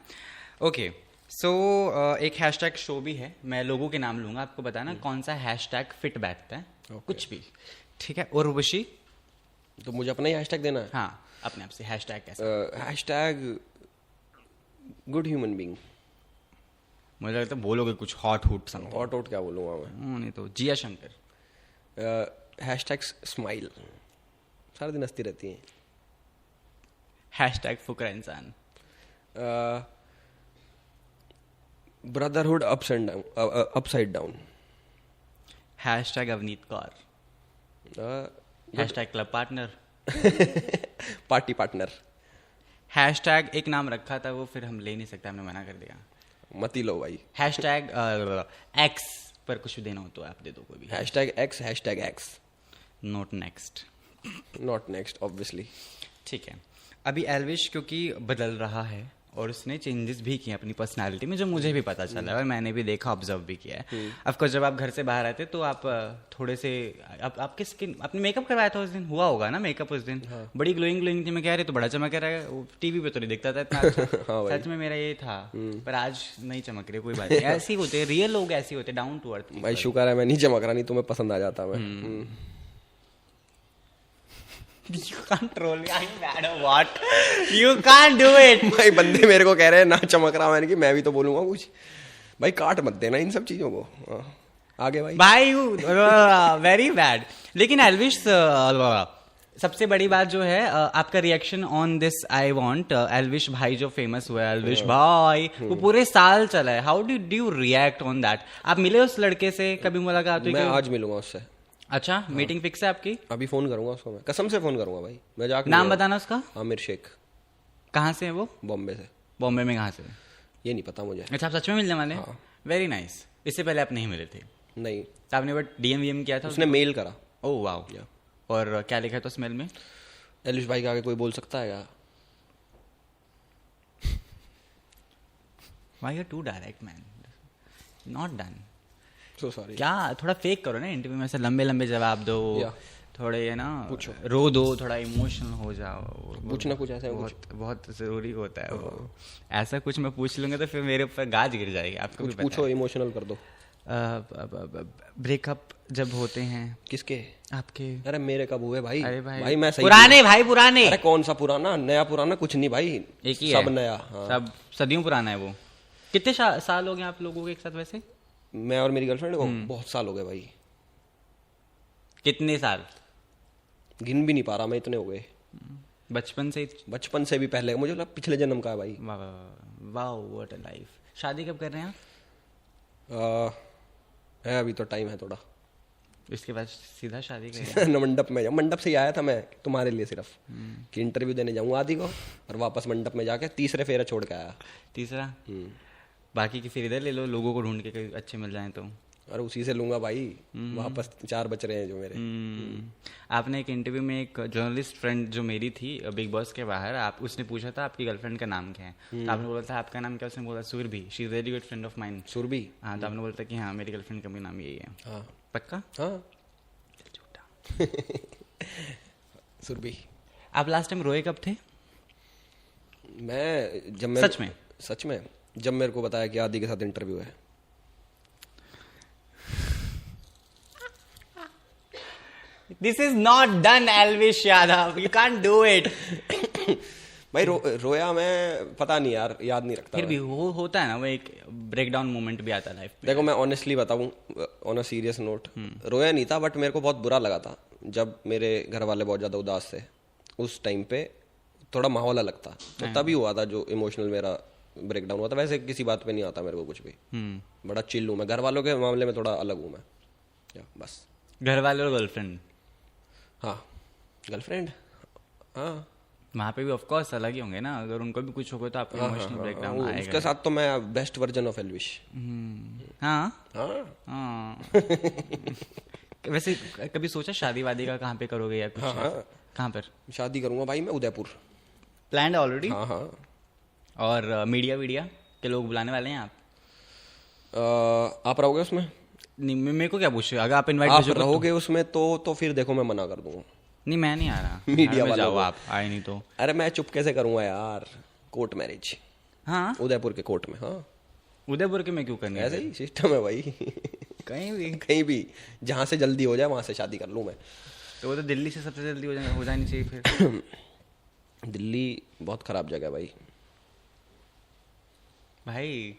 S1: ओके, सो एक हैशटैग शो भी है। मैं लोगों के नाम लूंगा, आपको बताना कौन सा हैशटैग फिट बैठता है। कुछ भी, ठीक है? उर्वशी।
S2: तो मुझे अपना ही हैशटैग देना है?
S1: हाँ, अपने आप से हैशटैग कैसा?
S2: Hashtag good human being.
S1: मुझे लगता है बोलोगे कुछ हॉट हुट समथिंग।
S2: हॉट आउट क्या बोलूंगा मैं?
S1: नहीं तो जिया शंकर।
S2: हैशटैग स्माइल, सारा दिन हंसती रहती हैं।
S1: हैशटैग फुकरा इंसान।
S2: Brotherhood upside down.
S1: Hashtag Avneet Kaur. Hashtag club partner.
S2: Party partner.
S1: Hashtag एक नाम रखा था वो फिर हम ले नहीं सकते, हमने मना कर दिया।
S2: मत ही लो भाई।
S1: हैशटैग एक्स पर कुछ भी देना हो तो आप दे दो कोई भी।
S2: Hashtag x.
S1: Note next.
S2: Not next obviously.
S1: ठीक है, अभी एल्विश क्योंकि बदल रहा है और उसने चेंजेस भी किए अपनी पर्सनालिटी में, जो मुझे भी पता चला और मैंने भी देखा, ऑब्जर्व भी किया है। ऑफकोर्स जब आप घर से बाहर आते तो आप थोड़े से आपकी स्किन, आपने मेकअप करवाया था उस दिन, हुआ होगा ना मेकअप उस दिन? बड़ी ग्लोइंग थी, मैं कह रही तो बड़ा चमक रहा है, टीवी पे तो नहीं दिखता था इतना अच्छा। सच में मेरा ये था, पर आज नहीं चमक रही, कोई बात नहीं, ऐसे ही होते हैं रियल लोग, ऐसे होते हैं डाउन टू अर्थ।
S2: भाई शुक्र है मैं नहीं चमक रहा, नहीं तुम्हें पसंद आ जाता मैं।
S1: You can't troll me. I'm mad or what? You can't do it.
S2: भाई बंदे मेरे को कह रहे हैं ना चमक रहा, मैंने कि मैं भी तो बोलूंगा कुछ। भाई काट मत देना इन सब चीजों को। आगे भाई
S1: यू वेरी बैड। लेकिन एल्विश सबसे बड़ी बात जो है आपका reaction on this, I want Elvish भाई जो फेमस हुआ है, एल्विश भाई वो पूरे साल चला है, how did you react on that? आप मिले उस लड़के से, कभी मुलाकात हुई?
S2: मैं आज मिलूंगा उससे।
S1: अच्छा, मीटिंग फिक्स है आपकी?
S2: अभी फोन करूंगा उसको, मैं कसम से फोन करूंगा भाई, मैं जाकर।
S1: नाम बताना उसका?
S2: आमिर शेख।
S1: कहाँ से है वो?
S2: बॉम्बे से।
S1: बॉम्बे में कहाँ से?
S2: ये नहीं पता मुझे।
S1: अच्छा, आप सच में मिलने वाले हैं? Very nice. इससे पहले आप नहीं मिले थे?
S2: नहीं।
S1: तो आपने बट डीएम किया था?
S2: उसने मेल करा।
S1: Oh wow. और क्या लिखा था उस मेल में?
S2: एलिश भाई के आगे कोई बोल सकता है क्या?
S1: Why you're too direct, man? Not done.
S2: So sorry.
S1: क्या थोड़ा फेक करो ना इंटरव्यू में, ऐसे लंबे लंबे जवाब दो, थोड़े है ना, रो दो, थोड़ा इमोशनल हो जाओ,
S2: कुछ ना कुछ ऐसा
S1: बहुत जरूरी होता है वो। ऐसा कुछ मैं पूछ लूंगा तो फिर मेरे ऊपर गाज गिर जाएगी। आपको
S2: कुछ पूछो, इमोशनल कर दो।
S1: ब्रेकअप जब होते हैं
S2: किसके?
S1: आपके?
S2: अरे मेरे कब हुए भाई?
S1: अरे
S2: भाई मैं सही
S1: पुराने भाई, पुराने।
S2: अरे कौन सा पुराना, नया पुराना कुछ नहीं भाई,
S1: एक ही
S2: सब
S1: है।
S2: नया।
S1: सब सदियों पुराना है वो। कितने साल हो गए आप लोगों के एक साथ वैसे?
S2: मैं और मेरी गर्लफ्रेंड को बहुत साल हो गए भाई।
S1: कितने साल?
S2: गिन भी नहीं पा रहा मैं, इतने हो गए।
S1: बचपन से?
S2: बचपन से भी पहले, मुझे लगा पिछले जन्म का है भाई।
S1: वाह, व्हाट अ लाइफ। शादी कब कर रहे हैं आप?
S2: है अभी तो टाइम है थोड़ा।
S1: इसके बाद सीधा शादी करें?
S2: मंडप में जाऊँ, मंडप से ही आया था मैं तुम्हारे लिए सिर्फ कि इंटरव्यू देने जाऊँ आदि को, और वापस मंडप में जाके तीसरे फेरा छोड़ के आया।
S1: तीसरा? बाकी की फिर इधर ले लो, लोगों को ढूंढ के कहीं अच्छे मिल जाएं तो।
S2: अरे उसी से लूंगा भाई, वापस 4 बच रहे हैं जो मेरे।
S1: आपने एक इंटरव्यू में एक जर्नलिस्ट फ्रेंड जो मेरी थी बिग बॉस के बाहर, आप उसने पूछा था आपकी गर्लफ्रेंड का नाम क्या है, तो आपने बोला था आपका नाम क्या? उसने बोला Surabhi, she is very good friend of mine.
S2: Surabhi?
S1: हाँ, तो आपने बोला था कि हाँ मेरी गर्लफ्रेंड का भी नाम यही है।
S2: हाँ।
S1: पक्का?
S2: हाँ।
S1: झूठा।
S2: सुरभि।
S1: आप लास्ट टाइम रोए कब थे?
S2: मैं सच में जब मेरे को बताया कि आदि के साथ इंटरव्यू है।
S1: This is not done Elvish Yadav, you can't do it.
S2: भाई रोया मैं, पता नहीं यार, याद नहीं रखता।
S1: फिर भी वो होता है ना, वो एक ब्रेकडाउन मोमेंट भी आता है लाइफ में।
S2: देखो मैं ऑनेस्टली बताऊं, ऑन अ सीरियस नोट, रोया नहीं था, बट मेरे को बहुत बुरा लगा था जब मेरे घर वाले बहुत ज्यादा उदास थे। उस टाइम पे थोड़ा माहौल अलग था, तो तभी हुआ था जो इमोशनल मेरा ब्रेकडाउन हुआ था। वैसे किसी बात पे नहीं आता मेरे को कुछ भी, बड़ा चिल हूँ मैं। घर वालों के मामले में थोड़ा अलग हूँ मैं, बस।
S1: घर वाले और गर्लफ्रेंड?
S2: हाँ, गर्लफ्रेंड हाँ,
S1: वहाँ पे भी ऑफ कोर्स अलग ही होंगे ना, अगर उनको भी कुछ होगा तो आपको इमोशनल ब्रेकडाउन आएगा।
S2: उसके साथ तो मैं बेस्ट वर्जन ऑफ एल्विश।
S1: हाँ
S2: हाँ।
S1: वैसे कभी सोचा शादी वादी का कहाँ पे करोगे या कुछ?
S2: हाँ।
S1: कहाँ पर
S2: शादी करूंगा भाई मैं? उदयपुर।
S1: Plan already?
S2: हाँ हाँ।
S1: और मीडिया के लोग बुलाने वाले हैं आप?
S2: आप रहोगे उसमें?
S1: नहीं, मेरे को क्या पूछे, अगर आप इनवाइट
S2: आप रहोगे उसमें तो फिर देखो मैं मना कर दूंगा।
S1: नहीं, मैं नहीं आ रहा।
S2: मीडिया वाले
S1: जाओ, आप आए नहीं तो।
S2: अरे मैं चुपके से करूंगा यार, कोर्ट मैरिज।
S1: हाँ,
S2: उदयपुर के कोर्ट में। हाँ,
S1: उदयपुर के में क्यों करनी?
S2: ऐसे ही सिस्टम है भाई। कहीं भी जहां से जल्दी हो जाए वहां से शादी कर लूं मैं।
S1: तो वो तो दिल्ली से सबसे जल्दी हो जानी चाहिए फिर।
S2: दिल्ली बहुत खराब जगह है भाई।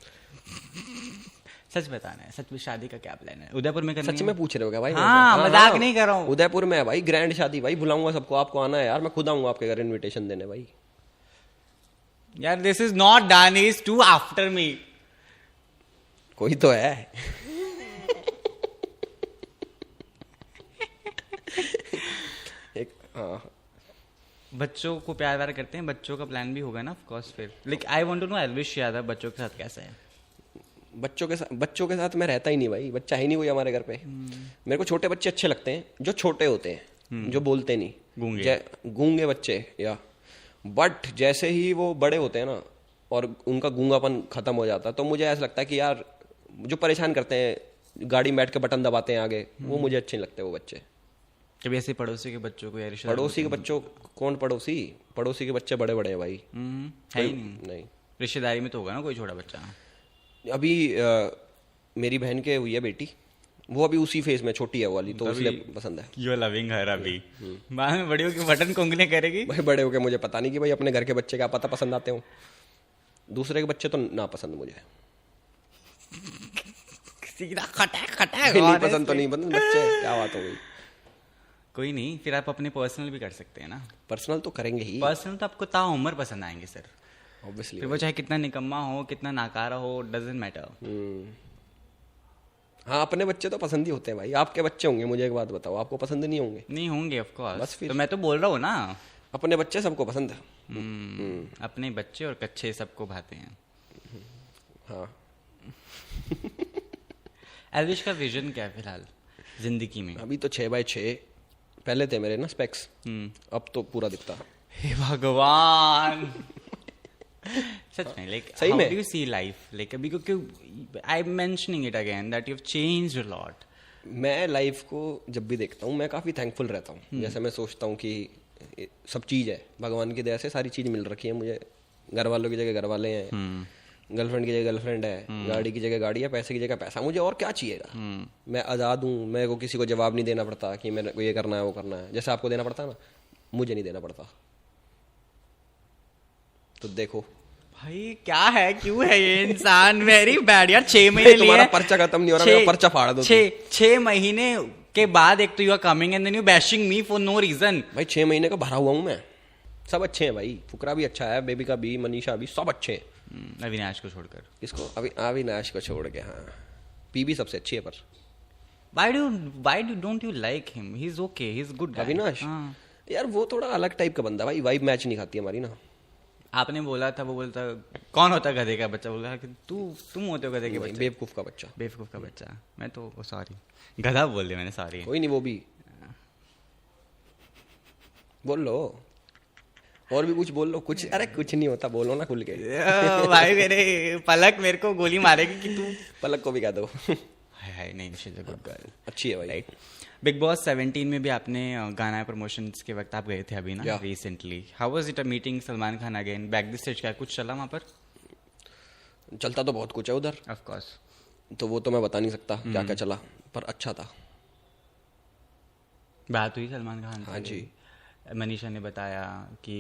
S1: सच बताना है, सच में शादी का क्या प्लान है? उदयपुर में करनी है?
S2: सच में पूछ रहे हो क्या भाई?
S1: हाँ, मजाक नहीं कर रहा हूँ।
S2: उदयपुर में है भाई, ग्रैंड शादी भाई, बुलाऊंगा सबको, आपको आना है यार, मैं खुद आऊंगा आपके घर इनविटेशन देने भाई।
S1: यार this is not done, is to after me.
S2: कोई तो है। एक हाँ,
S1: बच्चों को प्यार व्यार करते हैं, बच्चों का प्लान भी होगा ना ऑफ कोर्स फिर। Like I want to know Elvish Yadav बच्चों के साथ कैसा है?
S2: बच्चों के साथ मैं रहता ही नहीं भाई, बच्चा ही नहीं कोई हमारे घर पे। मेरे को छोटे बच्चे अच्छे लगते हैं, जो छोटे होते हैं, जो बोलते नहीं, गूंगे बच्चे या। बट जैसे ही वो बड़े होते हैं ना, और उनका गूंगापन खत्म हो जाता है। तो मुझे ऐसा लगता है कि यार जो परेशान करते हैं, गाड़ी में बैठ के बटन दबाते हैं आगे, वो मुझे अच्छे नहीं लगते वो बच्चे।
S1: कभी ऐसे पड़ोसी के बच्चों को या रिश्तेदार
S2: पड़ोसी के बच्चों, कौन पड़ोसी? पड़ोसी के बच्चे बड़े बड़े हैं भाई।
S1: है ही नहीं। रिश्तेदारी में तो होगा ना कोई छोटा बच्चा।
S2: अभी मेरी बहन के हुई है बेटी, वो अभी उसी फेज में छोटी है वो वाली, तो इसलिए पसंद है।
S1: यू आर लविंग हर अभी। बाद में बड़ी होकर बटन को उंगलियां करेगी।
S2: भाई बड़े होके मुझे पता नहीं कि भाई अपने घर के बच्चे क्या पता पसंद आते हो, दूसरे के बच्चे तो ना पसंद मुझे।
S1: सीधा खटा खटा
S2: नहीं पसंद तो नहीं पसंद बच्चे, क्या बात हो गई।
S1: कोई नहीं, फिर आप अपने पर्सनल भी कर सकते हैं ना।
S2: पर्सनल तो करेंगे ही।
S1: पर्सनल तो आपको ताउम्र पसंद आएंगे सर,
S2: ऑब्वियसली।
S1: फिर वो चाहे कितना निकम्मा हो, कितना नाकारा हो, डजंट मैटर।
S2: हाँ अपने बच्चे तो पसंद ही होते हैं भाई। आपके बच्चे होंगे, मुझे एक बात बताओ, आपको पसंद नहीं होंगे?
S1: नहीं होंगे ऑफ कोर्स,
S2: बस फिर
S1: तो मैं तो बोल रहा हूँ ना,
S2: अपने बच्चे सबको पसंद है।
S1: अपने बच्चे और कच्चे सबको भाते हैं।
S2: हाँ।
S1: एल्विश का विजन क्या है फिलहाल जिंदगी में?
S2: अभी तो 6x6 पहले थे मेरे ना स्पेक्स, अब तो पूरा दिखता।
S1: हे भगवान। सच में, लाइक
S2: सही
S1: हाउ
S2: में?
S1: Do you see life, like अभी क्योंकि I am mentioning it again that you have changed a lot.
S2: मैं लाइफ को जब भी देखता हूँ मैं काफ़ी थैंकफुल रहता हूँ। जैसे मैं सोचता हूँ कि सब चीज़ है, भगवान की दया से सारी चीज़ मिल रखी है मुझे। घर वालों की जगह घर वाले हैं, गर्लफ्रेंड की जगह गर्लफ्रेंड है, गाड़ी की जगह गाड़ी है, पैसे की जगह पैसा। मुझे और क्या चाहिएगा? मैं आज़ाद हूँ, मेरे को किसी को जवाब नहीं देना पड़ता कि मेरे को ये करना है वो करना है। जैसे आपको देना पड़ता है ना, मुझे नहीं देना पड़ता। तो देखो
S1: भाई क्या है, क्यों है ये इंसान वेरी बैड यार। 6 महीने
S2: तुम्हारा
S1: लिए
S2: पर्चा खत्म नहीं हो रहा, मेरा पर्चा फाड़ दो।
S1: 6 महीने के बाद एक तो you are coming and then you bashing me for no reason.
S2: भाई 6 महीने का भरा हुआ हूँ मैं, सब अच्छे हैं भाई। फुकरा भी अच्छा है, बेबी का भी, मनीषा भी, सब अच्छे हैं।
S1: अविनाश को छोड़कर।
S2: किसको? अविनाश को छोड़ के। हाँ पी भी सबसे अच्छी है, पर
S1: Why don't you like him? He's okay, he's good guy.
S2: Avinash यार वो थोड़ा अलग टाइप का बंदा भाई, वाइब मैच नहीं खाती हमारी ना।
S1: आपने बोला था, वो बोलता कौन होता गधे का बच्चा, बोला कि तुम होते हो गधे के बच्चे।
S2: बेवकूफ का बच्चा।
S1: बेवकूफ का बच्चा। मैं तो सॉरी, गधा बोल दिया मैंने, सॉरी।
S2: कोई नहीं, वो भी बोल लो, और भी कुछ बोल लो कुछ। अरे कुछ नहीं होता, बोलो ना खुल के।
S1: भाई मेरे पलक मेरे को गोली मारेगी कि तू।
S2: पलक को भी कह दो।
S1: हाय नहीं, she is a good girl.
S2: अच्छी है भाई।
S1: राइट। बिग बॉस 17 में भी आपने गाना प्रमोशंस के वक्त आप गए थे अभी ना, recently. How was it a meeting Salman Khan again back the stage? क्या कुछ चला वहाँ पर?
S2: चलता तो बहुत कुछ है उधर,
S1: ऑफ कोर्स,
S2: तो वो तो मैं बता नहीं सकता क्या क्या चला, पर अच्छा था।
S1: बात हुई सलमान खान से?
S2: हाँ जी।
S1: मनीषा ने बताया कि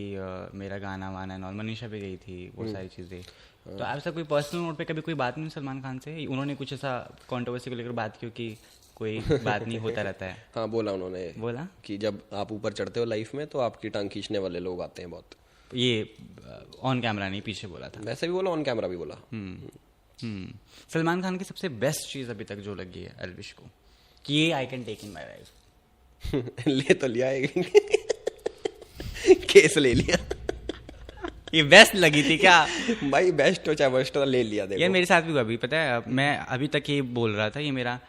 S1: मेरा गाना वाना है, मनीषा भी गई थी, वो सारी चीज़ें। तो ऐसा कोई पर्सनल नोट पे कभी कोई बात नहीं सलमान खान से? उन्होंने कुछ ऐसा कंट्रोवर्सी को लेकर बात की कि कोई बात नहीं होता रहता है?
S2: हाँ बोला उन्होंने,
S1: बोला
S2: कि जब आप ऊपर चढ़ते हो लाइफ में तो आपकी टांग खींचने वाले लोग आते हैं बहुत।
S1: ये ऑन कैमरा नहीं, पीछे बोला था?
S2: वैसे भी बोला, ऑन कैमरा भी बोला।
S1: सलमान खान की सबसे बेस्ट चीज़ अभी तक जो लगी है एल्विश को कि ये I can take in my life.
S2: ले तो लिया है। केस ले लिया।
S1: ये बेस्ट लगी थी क्या?
S2: भाई बेस्ट हो चाहे वर्स्ट हो, ले लिया। देखो
S1: यार मेरे साथ भी हुआ, अभी पता है, मैं अभी तक ये बोल रहा था, ये मेरा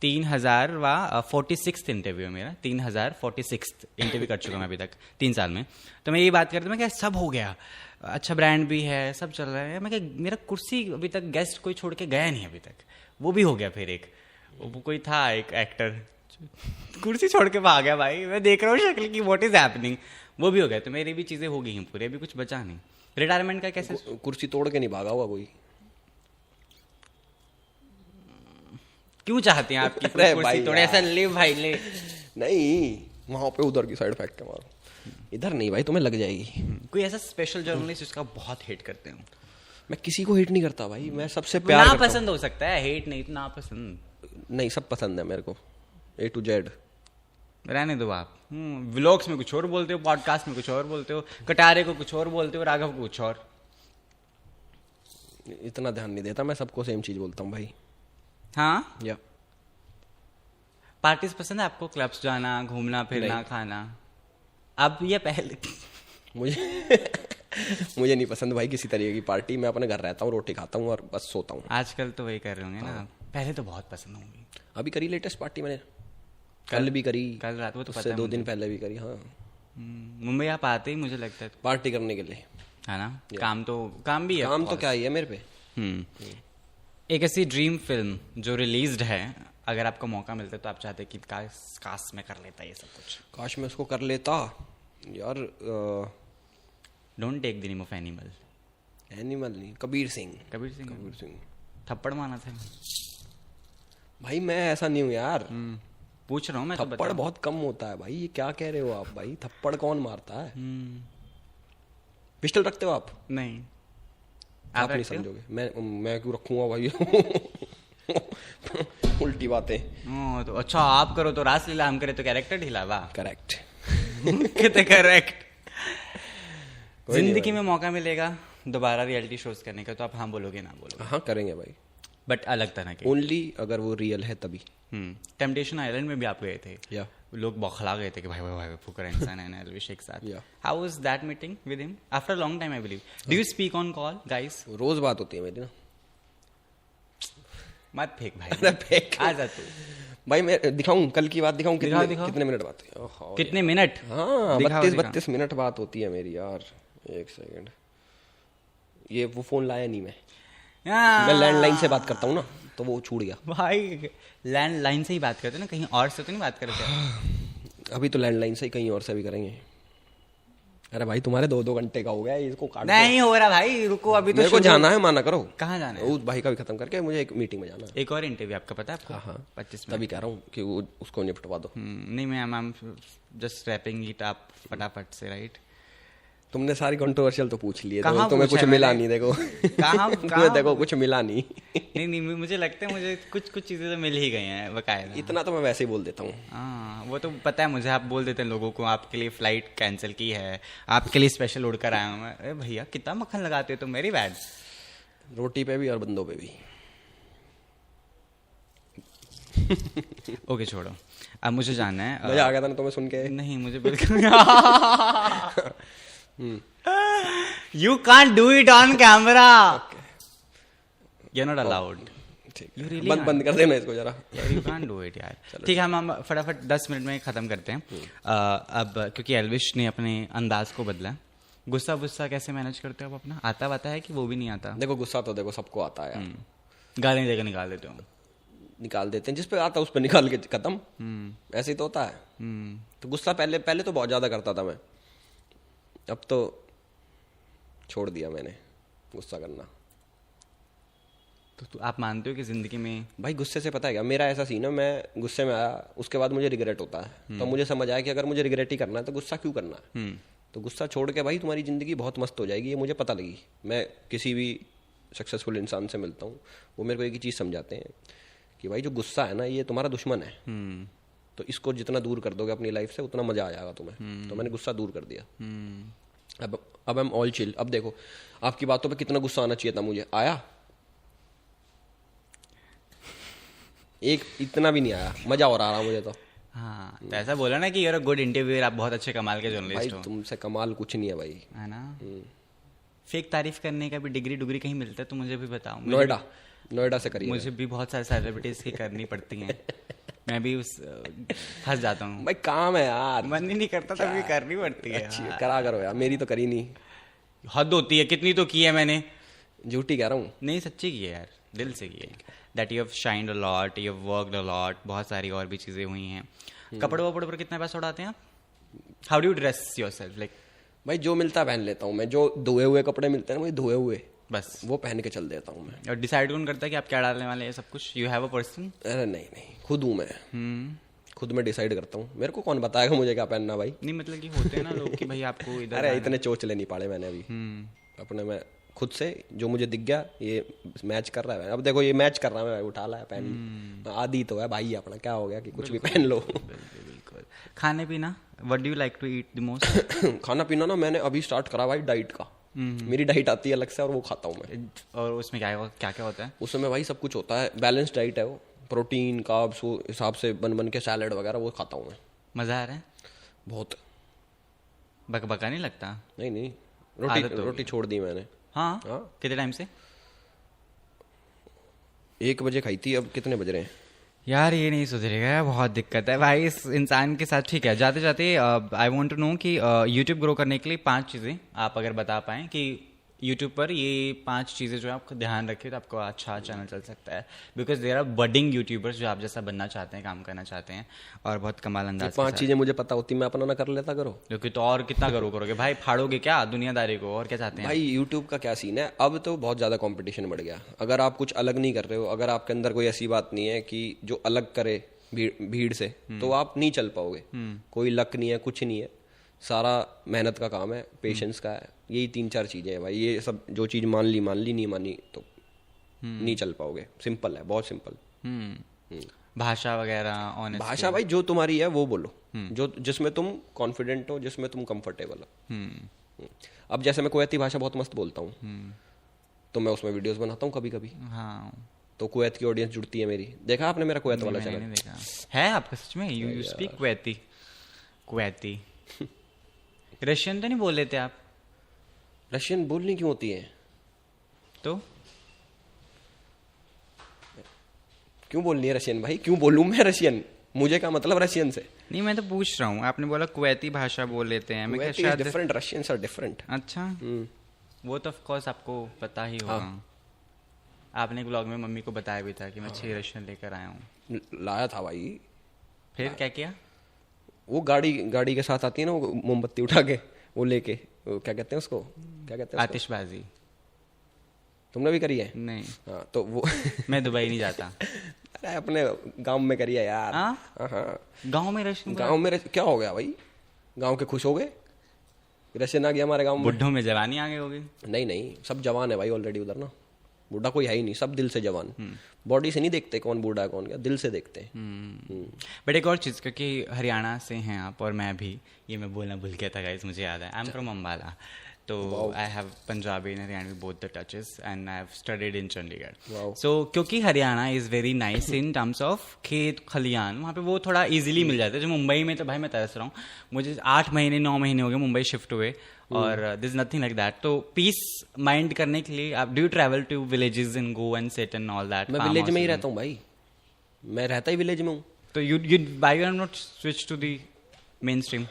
S1: 3046 इंटरव्यू है मेरा, 3046 इंटरव्यू कर चुका मैं अभी तक 3 साल में। तो मैं ये बात करता, मैं क्या सब हो गया, अच्छा ब्रांड भी है, सब चल रहा है, मैं क्या मेरा कुर्सी अभी तक गेस्ट कोई छोड़ के गया नहीं अभी तक, वो भी हो गया। फिर एक वो कोई था एक एक्टर कुर्सी छोड़ के भाग गया भाई, मैं देख रहा हूँ शक्ल की व्हाट इज हैपनिंग, वो भी हो गया। तो मेरी भी चीजें हो गई हैं पूरी, अभी कुछ बचा नहीं। रिटायरमेंट का कैसे?
S2: कुर्सी तोड़ के नहीं भागा हुआ कोई।
S1: क्यों चाहते हैं आपकी कुर्सी तोड़े? ऐसा ले भाई ले।
S2: नहीं वहां पे उधर की साइड फेंक के मारो, इधर नहीं भाई, तुम्हें लग जाएगी।
S1: कोई ऐसा स्पेशल जर्नलिस्ट जिसका बहुत हेट करते हो?
S2: मैं किसी को हेट नहीं करता भाई, मैं सबसे प्यार
S1: ना पसंद हो सकता है, हेट नहीं तो ना पसंद
S2: नहीं, सब पसंद है मेरे को, A to Z।
S1: रहने दो आप। व्लॉग्स में कुछ और बोलते हो, पॉडकास्ट में कुछ और बोलते हो, कटारे को कुछ और बोलते हो, राघव को कुछ और।
S2: इतना ध्यान नहीं देता, मैं सबको सेम चीज बोलता हूँ भाई।
S1: हाँ,
S2: या
S1: पार्टीज पसंद है आपको? क्लब्स जाना, घूमना फिरना, खाना? अब ये पहले
S2: मुझे नहीं पसंद भाई किसी तरीके की पार्टी। मैं अपने घर रहता हूँ, रोटी खाता हूँ और बस सोता हूँ।
S1: आजकल तो वही कर रहे होंगे ना, पहले तो बहुत पसंद होंगी।
S2: अभी करी लेटेस्ट पार्टी मैंने, कल भी करी,
S1: कल रात, वो तो
S2: उससे 2 दिन पहले भी करी। हाँ
S1: मुंबई आप आते ही मुझे लगता है
S2: पार्टी करने के लिए।
S1: है ना। काम भी है,
S2: काम तो क्या ही है मेरे पे।
S1: एक ऐसी ड्रीम फिल्म जो रिलीज्ड है, अगर आपको मौका मिलता तो आप चाहते कि काश मैं कर लेता ये सब कुछ।
S2: काश मैं उसको कर लेता यार।
S1: Don't take the name of Animal.
S2: Animal नहीं, कबीर सिंह।
S1: कबीर सिंह थप्पड़ मारा था
S2: भाई। मैं ऐसा नहीं हूँ यार,
S1: पूछ रहा हूँ मैं।
S2: थप्पड़ बहुत कम होता है भाई, ये क्या कह रहे हो आप भाई? थप्पड़ कौन मारता है? पिस्टल रखते हो आप?
S1: नहीं,
S2: आप नहीं समझोगे। मैं क्यों रखूंगा भाई? उल्टी बातें।
S1: तो अच्छा, आप करो तो रासलीला, हम करे तो कैरेक्टर ढीला। वाह,
S2: करेक्ट।
S1: कितने करेक्ट। जिंदगी में मौका मिलेगा दोबारा रियलिटी शोज करने का, तो आप हाँ बोलोगे ना बोलोगे?
S2: हाँ करेंगे भाई,
S1: बट अलग तरह के।
S2: ओनली अगर वो रियल है तभी।
S1: टेम्पटेशन आइलैंड में भी आप गए थे,
S2: या
S1: लोग बौखला गए थे कि भाई भाई भाई फुकर इंसान है ना एल्विश एक साथ।
S2: Yeah.
S1: How was that meeting with him after long time I believe? Do you speak on call guys?
S2: रोज बात होती है मेरी ना।
S1: मत फेंक भाई।
S2: अरे फेंक।
S1: आ जा तू
S2: भाई। मैं दिखाऊं कल की बात दिखाऊं?
S1: दिखाओ।
S2: कितने मिनट बात है?
S1: कितने मिनट?
S2: हाँ 32 मिनट बात होती है मेरी यार। एक सेकंड, ये वो फोन लाया नहीं मैं लैंडलाइन से बात करता हूँ ना, तो वो छूट गया।
S1: भाई लैंडलाइन से ही बात करते ना, कहीं और से तो नहीं बात करते?
S2: अभी तो लैंडलाइन से ही कहीं और से भी करेंगे। अरे भाई तुम्हारे 2-2 घंटे का हो गया, इसको काट
S1: नहीं हो रहा भाई, रुको अभी तो
S2: मेरे को जाना है। माना करो।
S1: कहाँ जाना है?
S2: उस भाई का भी खत्म करके मुझे एक मीटिंग में जाना है।
S1: एक और इंटरव्यू आपका पता है आपको?
S2: हाँ
S1: 25
S2: तभी कह रहा हूँ कि वो उसको निपटवा दो।
S1: नहीं मैं जस्ट रैपिंग इट अप फटाफट से, राइट?
S2: तुमने सारी कंट्रोवर्शियल तो पूछ लिए,
S1: कहाँ
S2: तुम्हें कुछ मिला नहीं। देखो
S1: कहाँ
S2: देखो कुछ मिला नहीं।
S1: नहीं मुझे लगता है मुझे कुछ चीजें तो मिल ही गई हैं बकायदा।
S2: इतना तो मैं वैसे ही बोल देता हूँ।
S1: हाँ वो तो पता है मुझे, आप बोल देते हैं लोगों को आपके लिए फ्लाइट कैंसिल की है, आपके लिए स्पेशल उड़कर आया हूँ मैं। अरे भैया कितना मक्खन लगाते हो तुम, मेरी बैड।
S2: रोटी पे भी और बंदों पे भी।
S1: ओके छोड़ो, अब मुझे जानना है।
S2: मजा आ गया था ना तुम्हें सुन के?
S1: नहीं मुझे बिल्कुल। You can't do it on camera. You're not allowed. You really
S2: बंद कर देना इसको जरा।
S1: You can't do it यार। ठीक है, हम फटाफट 10 मिनट में खत्म करते हैं। अब क्योंकि एल्विश ने अपने अंदाज को बदला। गुस्सा कैसे मैनेज करते हो आप अपना? आता है कि वो भी नहीं आता?
S2: देखो गुस्सा तो देखो सबको आता है यार।
S1: गाली देकर निकाल देते हो?
S2: निकाल देते हैं, जिस पे आता है उस पे निकाल के खत्म। ऐसे ही तो होता है। तो गुस्सा पहले तो बहुत ज्यादा करता था मैं, अब तो छोड़ दिया मैंने गुस्सा करना।
S1: तो आप मानते हो कि जिंदगी में
S2: भाई गुस्से से पता है क्या मेरा ऐसा सीन है, मैं गुस्से में आया उसके बाद मुझे रिग्रेट होता है, तो मुझे समझ आया कि अगर मुझे रिग्रेट ही करना है तो गुस्सा क्यों करना है। तो गुस्सा छोड़ के भाई तुम्हारी जिंदगी बहुत मस्त हो जाएगी, ये मुझे पता लगी। मैं किसी भी सक्सेसफुल इंसान से मिलता हूँ, वो मेरे को एक ही चीज़ समझाते हैं कि भाई जो गुस्सा है ना ये तुम्हारा दुश्मन है, तो इसको जितना दूर कर दोगे अपनी लाइफ से उतना मजा आ जाएगा तुम्हें। तो मैंने गुस्सा दूर कर दिया। अब आई एम ऑल चिल। अब देखो आपकी बातों पे कितना गुस्सा आना चाहिए था, मुझे आया एक, इतना भी नहीं आया। मजा हो रहा मुझे तो।
S1: हाँ तो ऐसा बोला ना कि यूर अ गुड इंटरव्यूअर, आप बहुत अच्छे कमाल के जर्नलिस्ट हो।
S2: तुमसे कमाल कुछ नहीं है भाई,
S1: है ना। फेक तारीफ करने का भी डिग्री कहीं मिलता है तो मुझे भी बताओ।
S2: नोएडा से करिए।
S1: मुझे भी बहुत सारे सेलिब्रिटीज की करनी पड़ती हैं, मैं भी फंस जाता हूँ
S2: भाई। काम है यार,
S1: मन ही नहीं करता तभी करनी पड़ती है।
S2: करा करो यार, मेरी तो करी नहीं।
S1: हद होती है, कितनी तो की है मैंने।
S2: झूठी कह रहा हूँ।
S1: नहीं सच्ची की है यार, दिल से की है। That you have shined a lot, you have worked a lot, बहुत सारी और भी चीजें हुई हैं। कपड़े वपड़े पर कितना पैसा उड़ाते हैं आप? How do you dress yourself? Like
S2: भाई जो मिलता है पहन लेता हूँ मैं, जो धोए हुए कपड़े मिलते हैं ना वही धोए हुए
S1: बस
S2: वो पहन के चल देता हूँ मैं।
S1: और डिसाइड कौन करता है कि आप क्या डालने वाले हैं सब कुछ? You have a person?
S2: अरे नहीं खुद हूँ मैं। खुद में डिसाइड करता हूँ, मेरे को कौन बताएगा मुझे क्या पहनना भाई।
S1: नहीं मतलब कि होते हैं ना लोग कि भाई आपको इधर
S2: अरे इतने चोचले नहीं पाले मैंने अभी अपने में। खुद से जो मुझे दिख गया ये मैच कर रहा है। अब देखो ये मैच कर रहा है, मैं उठा लाया पहन। आदि तो है भाई अपना, क्या हो गया कि कुछ भी पहन लो।
S1: बिल्कुल। खाने पीना, what do you like to eat the most?
S2: खाना पीना ना मैंने अभी स्टार्ट करा भाई डाइट का। मेरी डाइट आती है अलग से और वो खाता हूँ मैं।
S1: और उसमें क्या क्या होता है? उसमें
S2: भाई सब कुछ होता है, बैलेंस डाइट है वो। प्रोटीन कार्ब्स हिसाब से बन के सैलेड वगैरह वो खाता हूँ मैं।
S1: मजा आ रहा है
S2: बहुत।
S1: बकबका नहीं लगता?
S2: नहीं रोटी छोड़ दी मैंने।
S1: हाँ कितने टाइम से?
S2: 1 बजे खाई थी, अब कितने बज रहे हैं?
S1: यार ये नहीं सुधरेगा, बहुत दिक्कत है भाई इस इंसान के साथ। ठीक है, जाते जाते आई वांट टू नो कि यूट्यूब ग्रो करने के लिए 5 चीज़ें आप अगर बता पाएँ कि यूट्यूब पर ये 5 चीज़ें जो है आपको ध्यान रखिए तो आपको अच्छा चैनल चल सकता है। Because there are budding YouTubers जो आप जैसा बनना चाहते हैं, काम करना चाहते हैं और बहुत कमाल अंदाज के
S2: 5
S1: साथ।
S2: चीजें मुझे पता होती, मैं अपना ना कर लेता करो।
S1: क्योंकि तो और कितना करोगे भाई, फाड़ोगे क्या दुनियादारी को, और क्या चाहते हैं?
S2: भाई यूट्यूब का क्या सीन है, अब तो बहुत ज़्यादा कंपटीशन बढ़ गया। अगर आप कुछ अलग नहीं कर रहे हो, अगर आपके अंदर कोई ऐसी बात नहीं है कि जो अलग करे भीड़ से, तो आप नहीं चल पाओगे। कोई लक नहीं है, कुछ नहीं है, सारा मेहनत का काम है, पेशेंस का है। यही 3-4 चीज़ें हैं भाई। ये सब जो चीज़ मान ली, नहीं मानी तो नहीं चल पाओगे। सिंपल है, बहुत सिंपल।
S1: भाषा वगैरह, ऑनेस्टी।
S2: भाषा भाई जो तुम्हारी है वो बोलो, जो जिसमें तुम कॉन्फिडेंट हो, जिसमें तुम कंफर्टेबल हो। अब जैसे मैं कुवैती भाषा बहुत मस्त बोलता हूँ, तो मैं उसमें वीडियोस बनाता हूँ कभी कभी।
S1: हाँ,
S2: तो कुवैत की ऑडियंस जुड़ती है मेरी। देखा आपने मेरा कुवैत वाला
S1: मैंने
S2: चैनल?
S1: नहीं देखा है आपका सच में? You speak Kuwaiti? Kuwaiti Russian तो नहीं बोल लेते आप?
S2: रशियन बोलनी क्यों होती है?
S1: तो
S2: क्यों बोलनी है रशियन भाई? क्यों बोलूं मैं रशियन? मुझे क्या मतलब रशियन से?
S1: नहीं, मैं तो पूछ रहा हूँ, आपने बोला कुवैती भाषा बोल लेते हैं, मैं क्या शायद
S2: डिफरेंट, रशियंस आर डिफरेंट।
S1: अच्छा, वो तो ऑफ कोर्स आपको पता ही होगा। आपने एक ब्लॉग में मम्मी को बताया भी था कि मैं 6 रशियन लेकर आया हूँ।
S2: लाया था भाई।
S1: फिर क्या किया?
S2: वो गाड़ी के साथ आती है ना, वो मोमबत्ती उठा के वो लेके, वो क्या कहते हैं उसको, क्या कहते हैं?
S1: आतिशबाजी।
S2: तुमने भी करी है?
S1: नहीं।
S2: हाँ तो वो
S1: मैं दुबई नहीं जाता।
S2: अरे अपने गांव में करी है यार।
S1: हाँ, गांव में रशियन?
S2: गांव में क्या हो गया भाई? गांव के खुश हो गए, रशियन आ गया हमारे गांव में।
S1: बुढ़ों में जवानी आ गई होगी।
S2: नहीं, सब जवान है भाई ऑलरेडी उधर ना। बूढ़ा कोई है ही नहीं, सब दिल से जवान। बॉडी से नहीं देखते कौन बूढ़ा है कौन क्या, दिल से देखते हैं।
S1: बट एक और चीज़, क्योंकि हरियाणा से हैं आप और मैं भी, ये मैं बोलना भूल गया था गाइस, मुझे याद है। आई एम फ्रॉम अम्बाला, तो I have Punjabi and Haryanvi both the touches and I have studied in Chandigarh. So क्योंकि Haryana is very nice in terms of खेत खलियान, वहाँ पे वो थोड़ा इजीली मिल जाता है। जो मुंबई में तो भाई मैं तरस रहा हूँ, मुझे 8 महीने 9 महीने हो गए मुंबई शिफ्ट हुए, और this is nothing like that. तो पीस माइंड करने के लिए आप do travel to villages in go and sit and all that?
S2: मैं विलेज में ही रहता हूँ भाई, मैं रहता ही विलेज में हूँ।
S1: तो you why you are not switch to the mainstream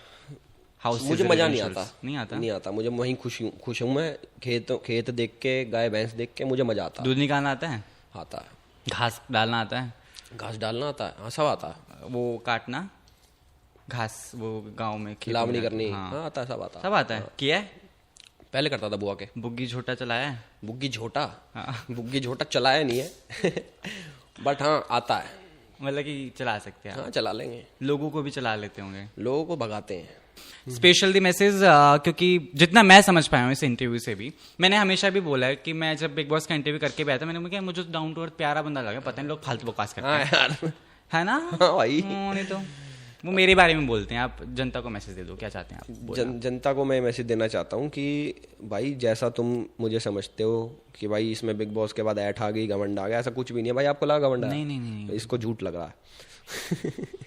S1: house?
S2: मुझे मजा नहीं आता।
S1: नहीं आता
S2: मुझे वहीं खुश हूँ मैं। खेत देख के, गाय भैंस देख के मुझे मजा आता।
S1: दूध निकालना आता है?
S2: आता है।
S1: घास डालना आता है?
S2: घास डालना आता है, हाँ सब आता है।
S1: वो काटना घास, वो गांव में
S2: लावनी करनी, हाँ आता है, सब आता है।
S1: सब आता है? किया है?
S2: पहले करता था बुआ के।
S1: बुग्गी झोटा चलाया है?
S2: बुग्गी झोटा? बुग्गी झोटा चलाया नहीं है बट हाँ आता है।
S1: मतलब कि चला सकते हैं?
S2: हाँ चला लेंगे।
S1: लोगों को भी चला लेते होंगे?
S2: लोगों को भगाते हैं।
S1: स्पेशल द मैसेज, क्योंकि जितना मैं समझ पाया हूँ इस इंटरव्यू से भी, मैंने हमेशा भी बोला है कि मैं जब बिग बॉस का इंटरव्यू करके बैठा, मैंने कहा मुझे डाउन टू अर्थ प्यारा बंदा लगा, पता नहीं लोग फालतू बकवास करते हैं।
S2: यार
S1: है ना?
S2: हाँ भाई।
S1: नहीं तो वो मेरे बारे में बोलते हैं। आप जनता को मैसेज दे दो, क्या चाहते हैं आप?
S2: जनता को मैं मैसेज देना चाहता हूँ कि भाई जैसा तुम मुझे समझते हो कि भाई इसमें बिग बॉस के बाद ऐठ आ गई, घमंड आ गया, ऐसा कुछ भी नहीं है भाई। आपको लगा घमंड?
S1: नहीं,
S2: इसको झूठ लग रहा है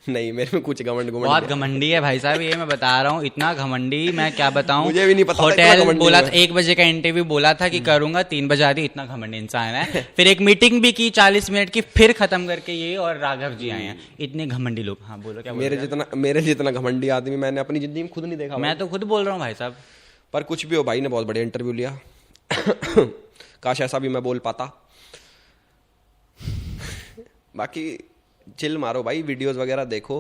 S2: नहीं, मेरे में कुछ घमंड
S1: बहुत घमंडी है भाई साहब, ये मैं बता रहा हूँ। इतना घमंडी मैं क्या बताऊँ।
S2: मुझे भी नहीं पता।
S1: होटल बोला था 1 बजे का इंटरव्यू बोला था कि करूंगा, 3 बजे आती। इतना घमंडी इंसान है। फिर एक मीटिंग भी की 40 मिनट की, फिर खत्म करके ये और राघव जी आए हैं। इतने घमंडी लोग। हाँ बोलो, क्या?
S2: मेरे जितना घमंडी आदमी मैंने अपनी जिंदगी में खुद नहीं देखा।
S1: मैं तो खुद बोल रहा हूँ भाई साहब।
S2: पर कुछ भी हो, भाई ने बहुत बढ़िया इंटरव्यू लिया काश ऐसा भी मैं बोल पाता। बाकी चिल मारो भाई, वीडियोस वगैरह देखो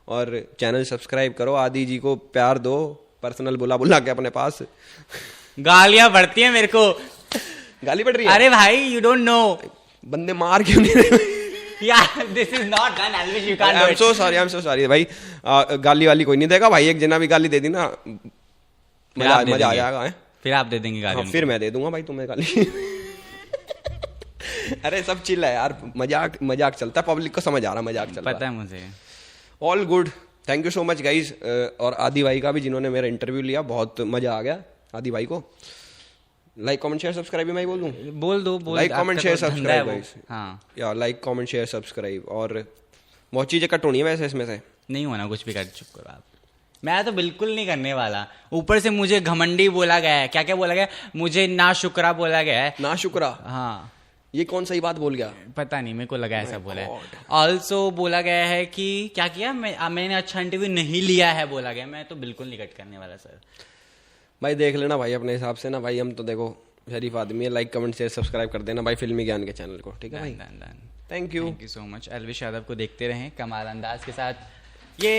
S2: और चैनल सब्सक्राइब करो। आदि जी को प्यार दो, पर्सनल बुला के अपने पास।
S1: गालियां पड़ती है मेरे को।
S2: गाली पड़ रही है?
S1: अरे भाई यू डोंट नो,
S2: बंदे मार क्यों नहीं रहे
S1: यार this is not done Elvish, you can't do it.
S2: I am so sorry भाई। गाली वाली कोई नहीं देगा भाई। एक जना भी गाली दे दी ना, मजा आ जाएगा।
S1: फिर आप दे देंगे गाली?
S2: फिर मैं दे दूंगा भाई तुम्हें गाली अरे सब चिल है यार, मजाक चलता है, पब्लिक को समझ आ रहा है मजाक चल रहा है।
S1: पता है मुझे।
S2: All good, thank you so much guys. और आदि भाई का भी, जिन्होंने मेरा इंटरव्यू लिया, बहुत मजा आ गया आदि भाई को। लाइक कमेंट शेयर सब्सक्राइब भी मैं बोल दूं?
S1: बोल दो।
S2: Like comment share subscribe guys.
S1: हाँ
S2: यार लाइक कमेंट शेयर सब्सक्राइब। और बहुत चीजें कट होनी है वैसे इसमें से।
S1: नहीं होना कुछ भी, कर चुप करो आप। मैं तो बिल्कुल नहीं करने वाला। ऊपर से मुझे घमंडी बोला गया है, क्या क्या बोला गया, मुझे ना शुक्रा बोला गया है।
S2: ना शुक्रा?
S1: हाँ,
S2: ये कौन सी बात बोल गया?
S1: पता नहीं, मेरे को लगा ऐसा बोला है। ऑल्सो बोला गया है कि क्या किया, मैंने अच्छा इंटरव्यू नहीं लिया है बोला गया। मैं तो बिल्कुल नहीं कट करने वाला सर।
S2: भाई देख लेना भाई अपने हिसाब से ना भाई, हम तो देखो शरीफ आदमी है। लाइक कमेंट शेयर सब्सक्राइब कर देना भाई फिल्मी ज्ञान के चैनल को, ठीक है भाई? Thank you
S1: so much. Elvish Yadav को देखते रहें कमाल अंदाज के साथ। ये